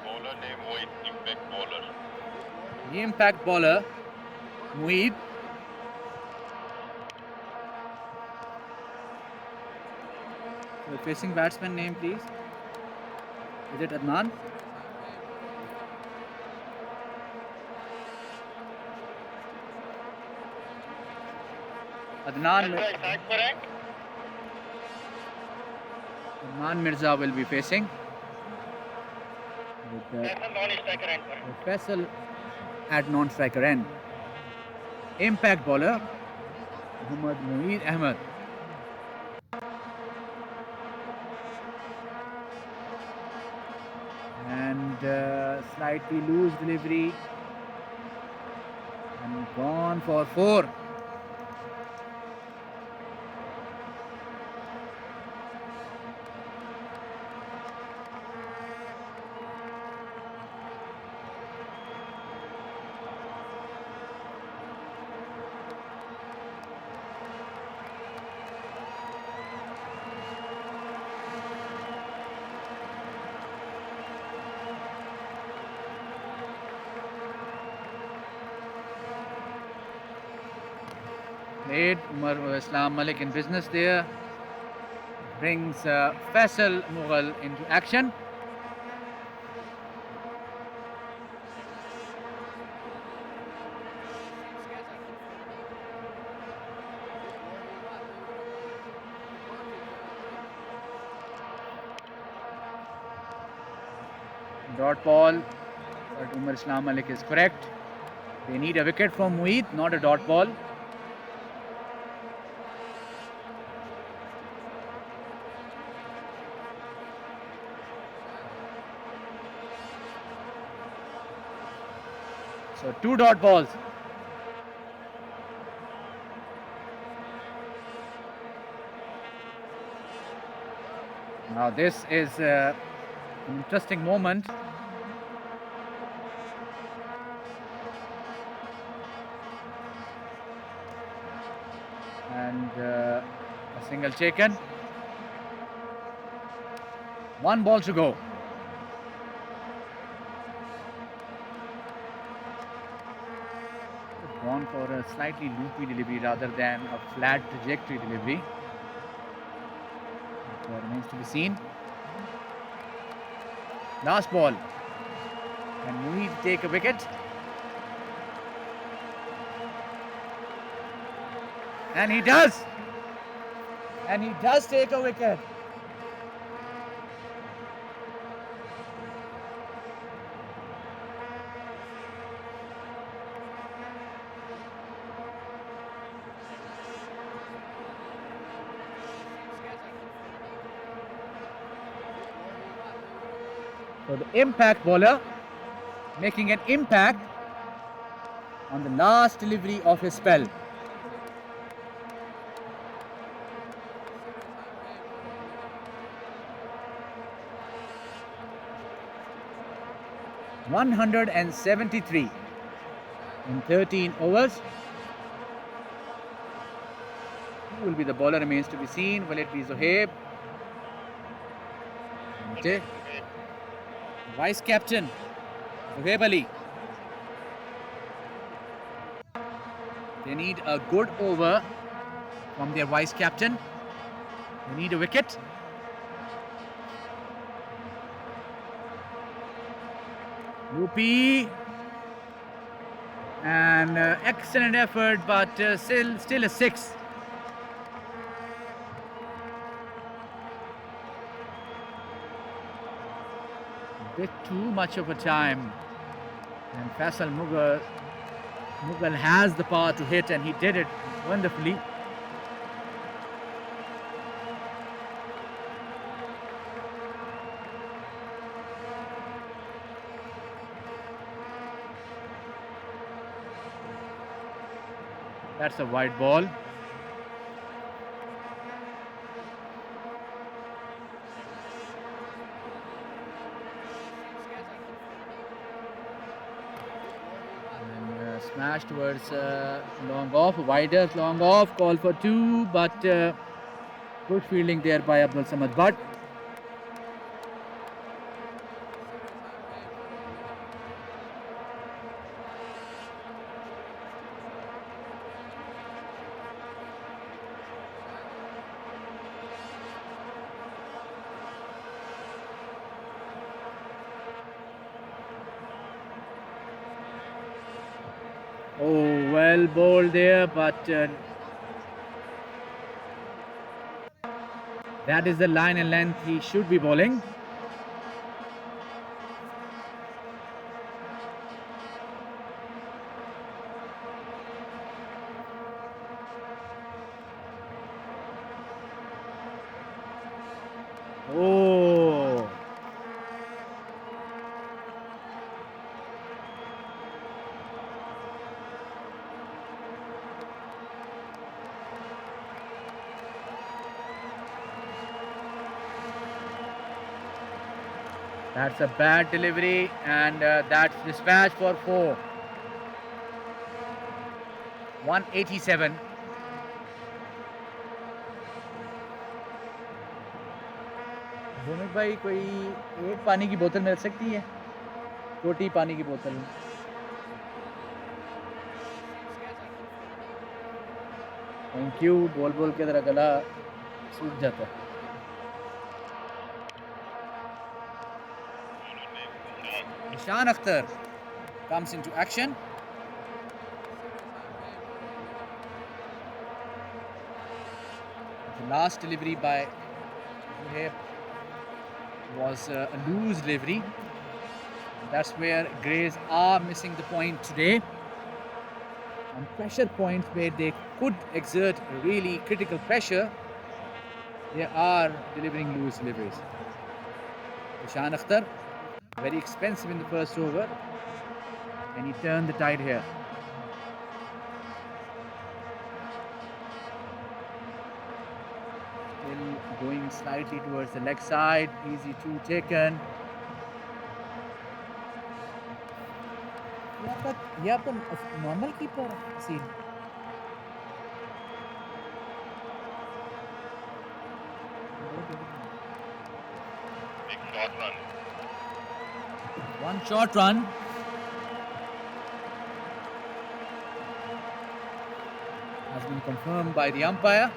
Bowler name Moit, impact bowler. The impact bowler, Mueed. The facing batsman name, please. Is it Adnan? Adnan Mirza will be facing. With non-striker end पर है. Faisal at non-striker end. Impact bowler, Muhammad Mueed Ahmed. And slightly loose delivery. And gone for 4. Played Umar Islam Malik in business there. Brings Faisal Mughal into action. Dot ball, but Umar Islam Malik is correct. They need a wicket from Mueed, not a dot ball. So 2 dot balls. Now this is an interesting moment. And a single taken. 1 ball to go. Gone for a slightly loopy delivery rather than a flat trajectory delivery. That remains to be seen. Last ball. Can Mueed take a wicket? And he does. And he does take a wicket. So the impact bowler making an impact on the last delivery of his spell. (173) in 13 overs. Who will be the bowler remains to be seen. Will it be Zohaib? Vice captain Zohaib Ali. They need a good over from their vice captain. They need a wicket. Loopy. And excellent effort, but still a 6. A bit too much of a time. And Faisal Mughal has the power to hit, and he did it wonderfully. That's a wide ball. And smash towards long off, wider long off, call for 2, but good fielding there by Abdul Samad Bhatt. Oh, well bowled there, but that is the line and length he should be bowling. Oh. That's a bad delivery, and that's dispatch for 4. 187. भूमिक भाई कोई एक पानी की बोतल मिल सकती है, छोटी पानी की बोतल. Thank you. बोल बोल के ज़रा गला सूख जाता है. Ishan Akhtar comes into action. The last delivery by Zohaib was a loose delivery. That's where Greys are missing the point today. On pressure points where they could exert really critical pressure, they are delivering loose deliveries. Ishan Akhtar, very expensive in the first over, and he turned the tide here. Still going slightly towards the leg side, easy 2 taken. यहाँ पर normal keeper scene. Big short run. One short run. Has been confirmed by the umpire.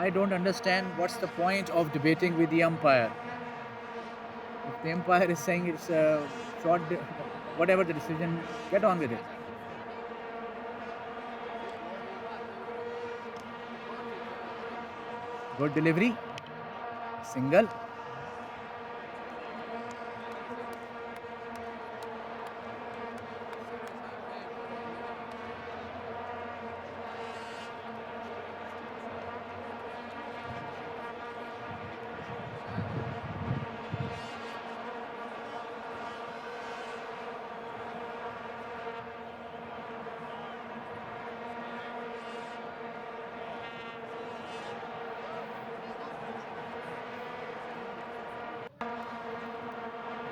I don't understand what's the point of debating with the umpire. If the umpire is saying it's a short, whatever the decision, get on with it. Good delivery. Single.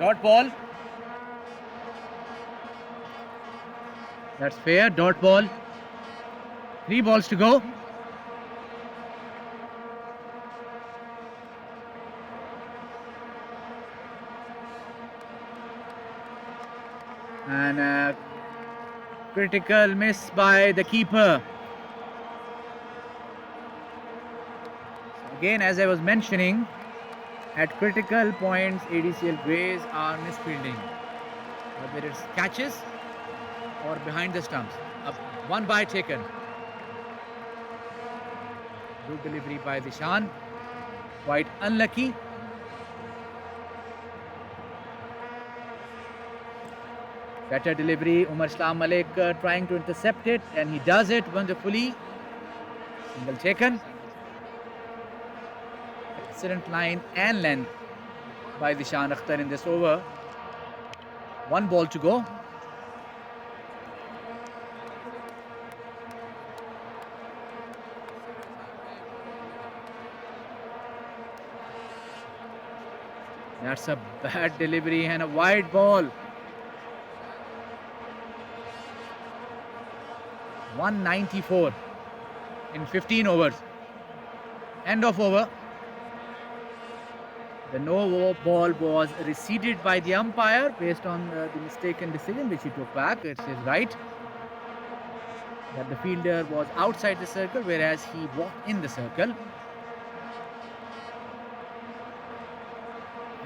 Dot ball. That's fair. Dot ball. 3 balls to go. And a critical miss by the keeper. Again, as I was mentioning, at critical points, ADCL Greys are misfielding. Whether it's catches or behind the stumps. One by taken. Good delivery by Dishan. Quite unlucky. Better delivery. Umar Islam Malik trying to intercept it, and he does it wonderfully. Single taken. Excellent line and length by Dishan Akhtar in this over. 1 ball to go. That's a bad delivery and a wide ball. 194 in 15 overs. End of over. The no ball was receded by the umpire based on the mistaken decision which he took back. It is right that the fielder was outside the circle whereas he walked in the circle.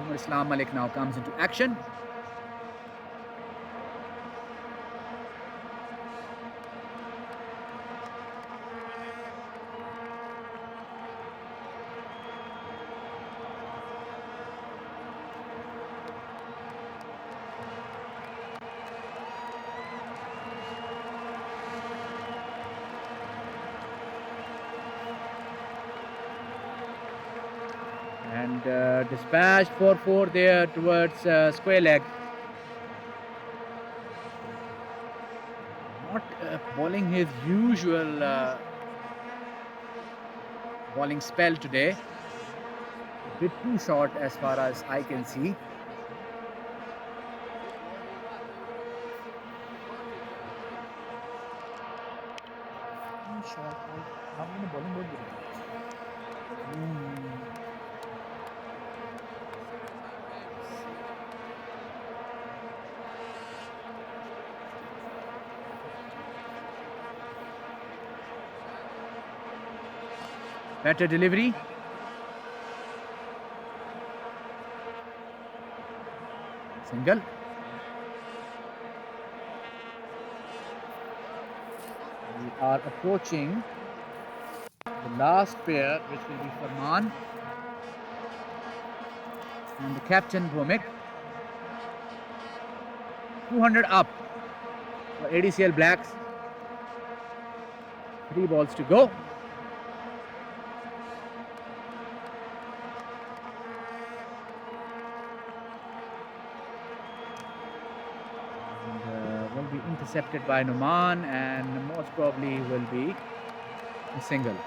Umar Islam Malik now comes into action. And dispatched for 4 there towards square leg. Not bowling his usual bowling spell today. A bit too short as far as I can see. Better delivery. Single. We are approaching the last pair, which will be Farman and the captain Bhumik. 200 up for ADCL Blacks. 3 balls to go. Will be intercepted by Numan and most probably will be a single.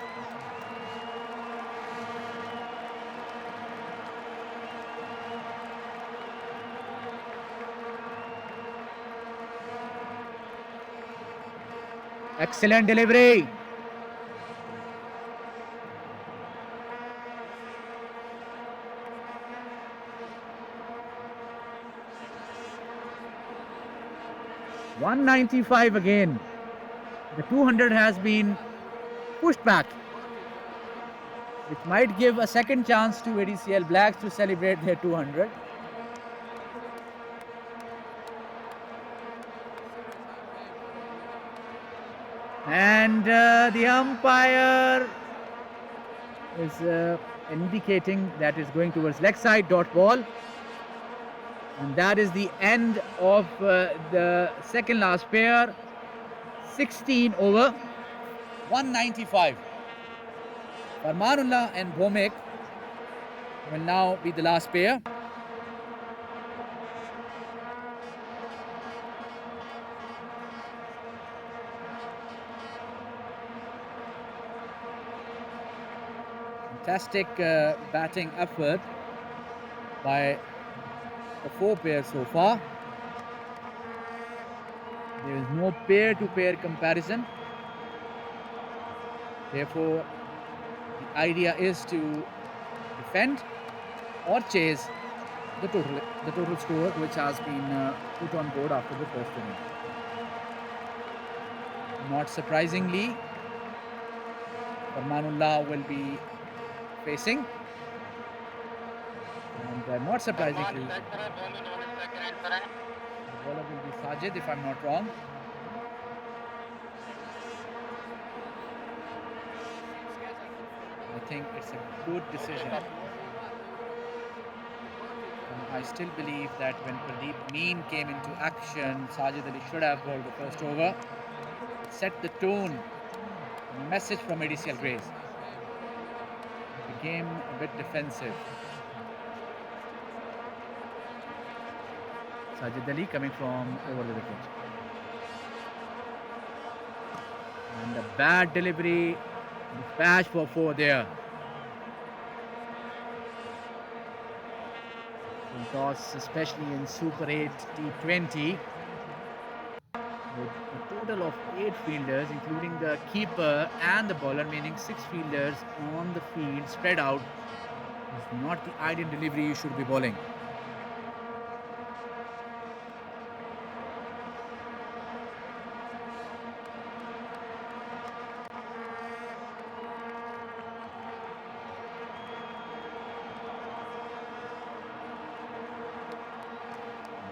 Excellent delivery. .195 again. The 200 has been pushed back, which might give a second chance to ADCL Blacks to celebrate their 200. And the umpire is indicating that it's going towards leg side, dot ball. And that is the end of the second last pair. 16 over 195. Farmanullah and Bhumik will now be the last pair. Fantastic batting effort by the 4 pairs so far. There is no pair-to-pair comparison. Therefore, the idea is to defend or chase the total score which has been put on board after the first inning. Not surprisingly, Farmanullah will be facing, and not surprisingly, the bowler will be Sajid if I'm not wrong. I think it's a good decision. I still believe that when Pradeep Meen came into action, Sajid Ali should have bowled the first over. It set the tone, the message from ADCL GREYS. It became a bit defensive. Sajid Ali coming from over the wicket. And a bad delivery, dispatch for 4 there. In toss, especially in Super 8 T20, with a total of 8 fielders, including the keeper and the bowler, meaning 6 fielders on the field spread out, is not the ideal delivery you should be bowling.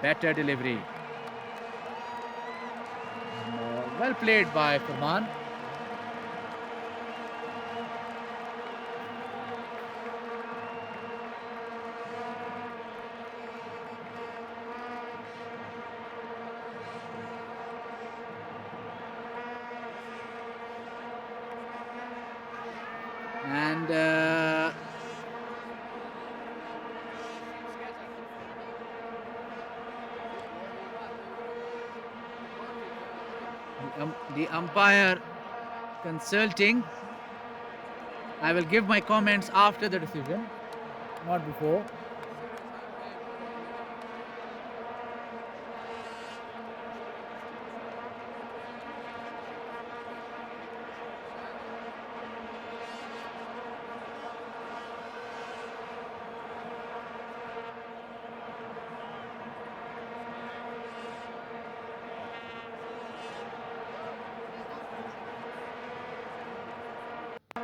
Better delivery. Well played by Farman. And the umpire consulting. I will give my comments after the decision, not before.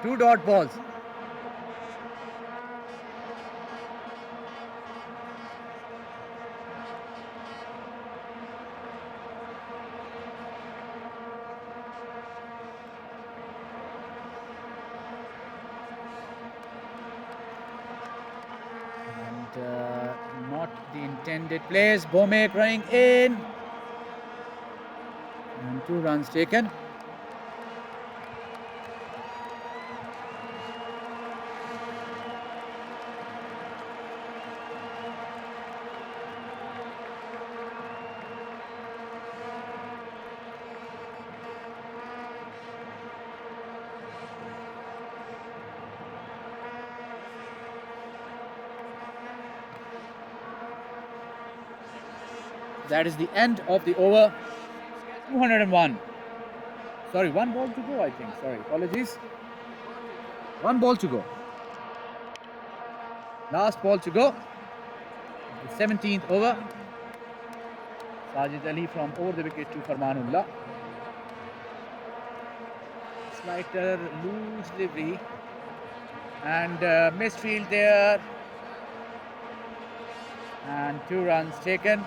Two dot balls. And not the intended place. Bhome running in. And 2 runs taken. That is the end of the over. 201. Sorry, 1 ball to go, I think. Sorry, apologies. 1 ball to go. Last ball to go. The 17th over. Sajid Ali from over the wicket to Farmanullah. Slighter, loose delivery. And missed field there. And 2 runs taken.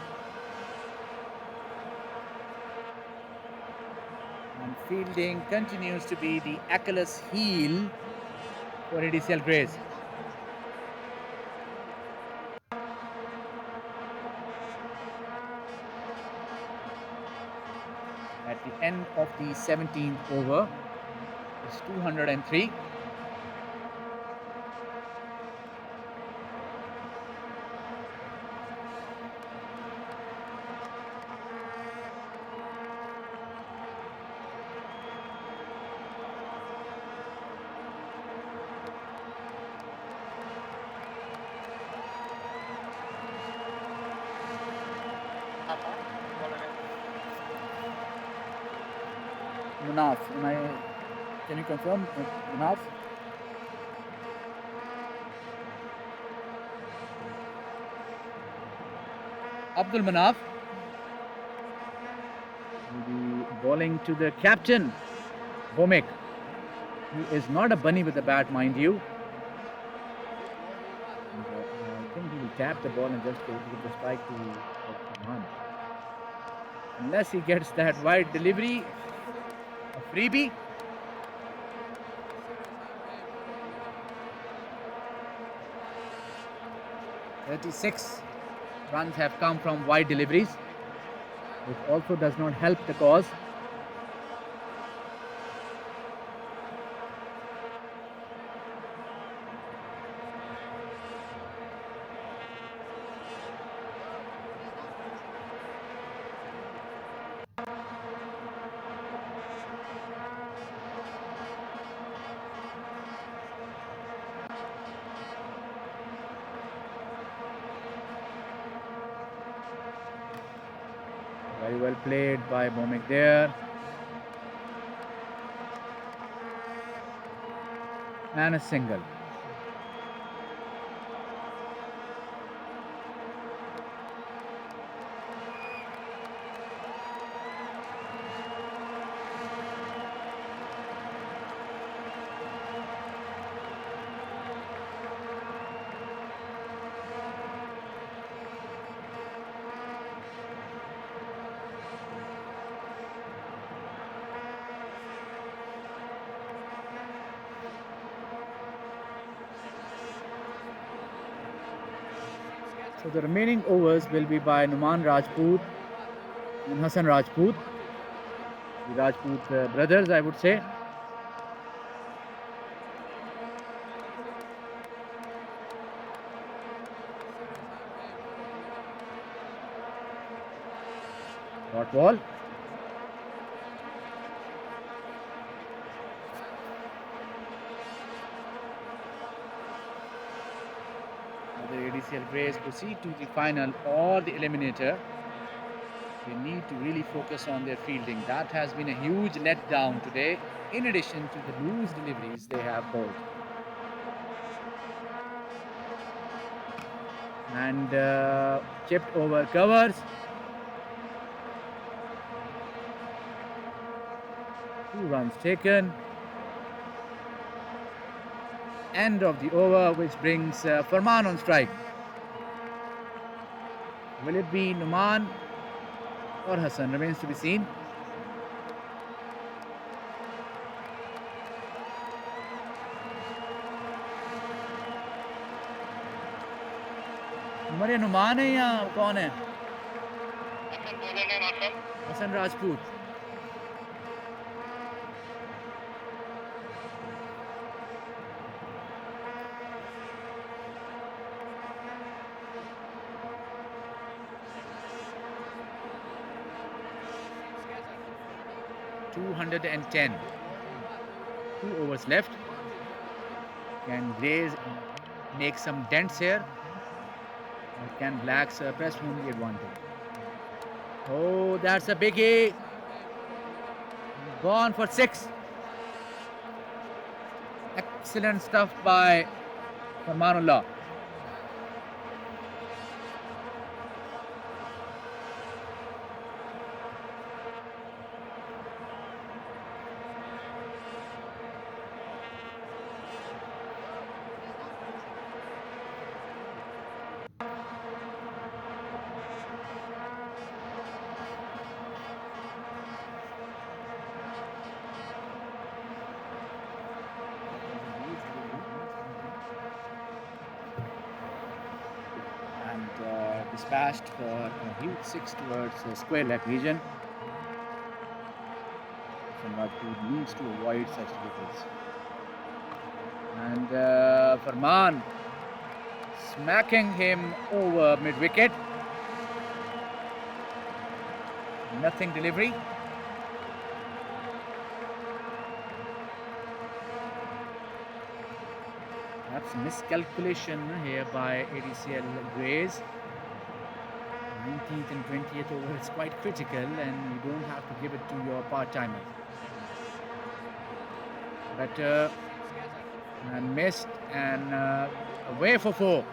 And fielding continues to be the Achilles heel for ADCL GREYS. At the end of the 17th over, it's 203. Munaf. Can you confirm, Munaf? Abdul Manaf will be bowling to the captain, Bomek, who is not a bunny with a bat, mind you. And, I think he will tap the ball and just give the strike to Rahman. Unless he gets that wide delivery, a freebie. "36 runs have come from wide deliveries, which also does not help the cause. Very well played by Bomek there. And a single. So the remaining overs will be by Numan Rajput and Hassan Rajput, the Rajput brothers, I would say. Dot ball. Whether ADCL GREYS proceed to the final or the eliminator, they need to really focus on their fielding. That has been a huge letdown today, in addition to the loose deliveries they have bowled. And chipped over covers. 2 runs taken. End of the over, which brings Farman on strike. Will it be Numan or Hassan? Remains to be seen. हमारे नुमान है या कौन है? Hassan bowler name Hassan. Hassan Rajput. $210. 2 overs left. Can GREYS make some dents here? Or can Blacks press home the advantage? Oh, that's a biggie. Gone for 6. Excellent stuff by Farmanullah. Dispatched for a huge 6 towards the square leg region. Rajput needs to avoid such wickets. And Farman smacking him over mid wicket. Nothing delivery. Perhaps miscalculation here by ADCL GREYS. 19th and 20th over is quite critical, and you don't have to give it to your part-timers. Better and missed and away for 4.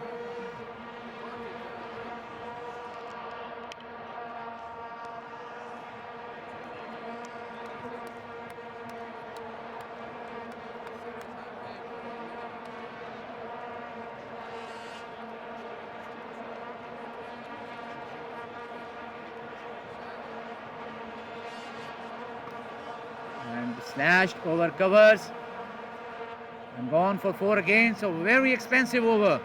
And slashed over covers and gone for 4 again. So very expensive over.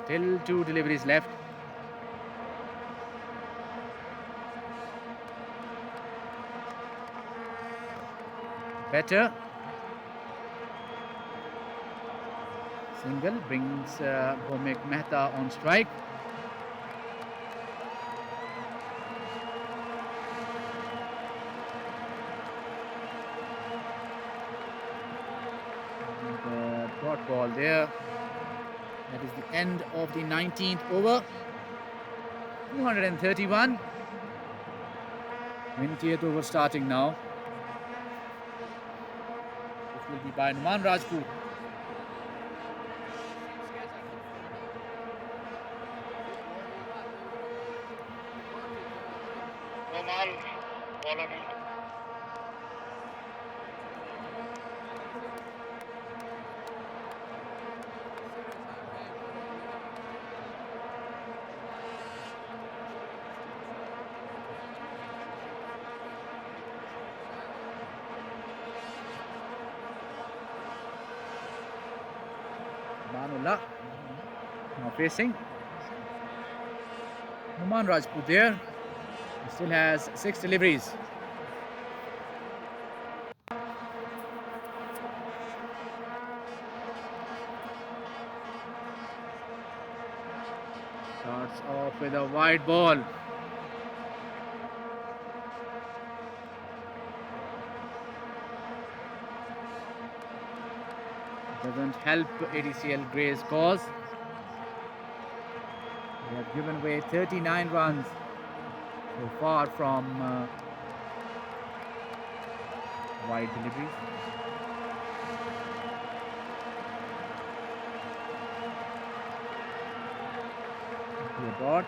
Still 2 deliveries left. Better. Single brings Bhumik Mehta on strike. And, dot ball there. That is the end of the 19th over. 231. 20th over starting now. This will be by Numan Rajput. Oman, bowler in. Manullah now facing. Numan Rajput there. He still has 6 deliveries. Starts off with a wide ball. Doesn't help ADCL GREYS cause. They have given away 39 runs so far from wide deliveries. To a dot.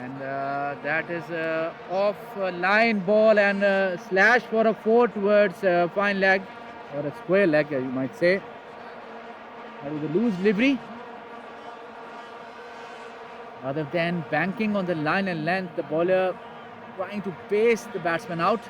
And that is off line ball and slash for a 4 towards fine leg or a square leg, you might say. That is a loose delivery. Rather than banking on the line and length, the bowler trying to pace the batsman out.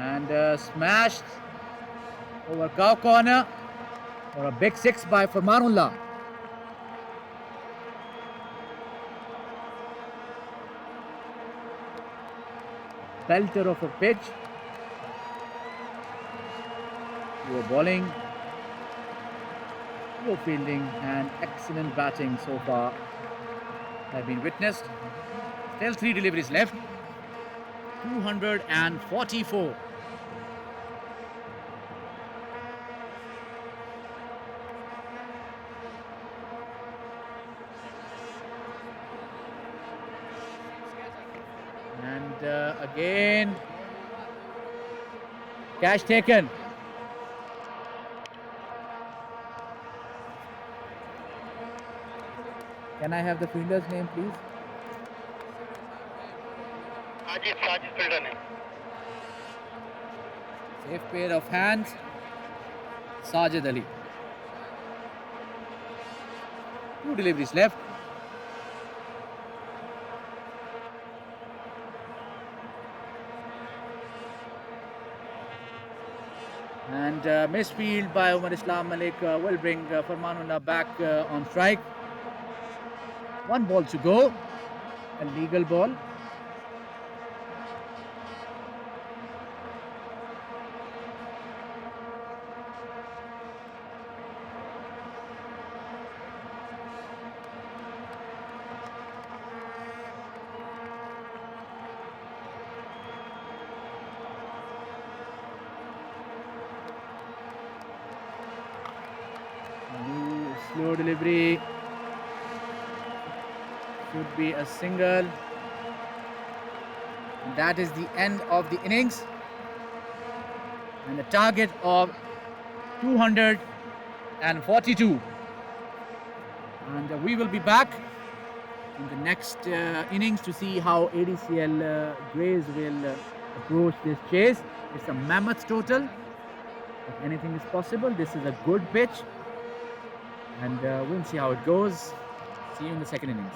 And smashed over cow corner for a big 6 by Farmanullah. Belter of a pitch. Poor bowling, poor fielding and excellent batting so far have been witnessed. Still 3 deliveries left. 244. And again, catch taken. Can I have the fielder's name, please? Sajid fielder name. Safe pair of hands. Sajid Ali. 2 deliveries left. And misfield by Umar Islam Malik will bring Farmanullah back on strike. 1 ball to go. A legal ball. Slow delivery. Should be a single. And that is the end of the innings. And the target of 242. And we will be back in the next innings to see how ADCL GREYS will approach this chase. It's a mammoth total. If anything is possible, this is a good pitch. And we'll see how it goes. See you in the second innings.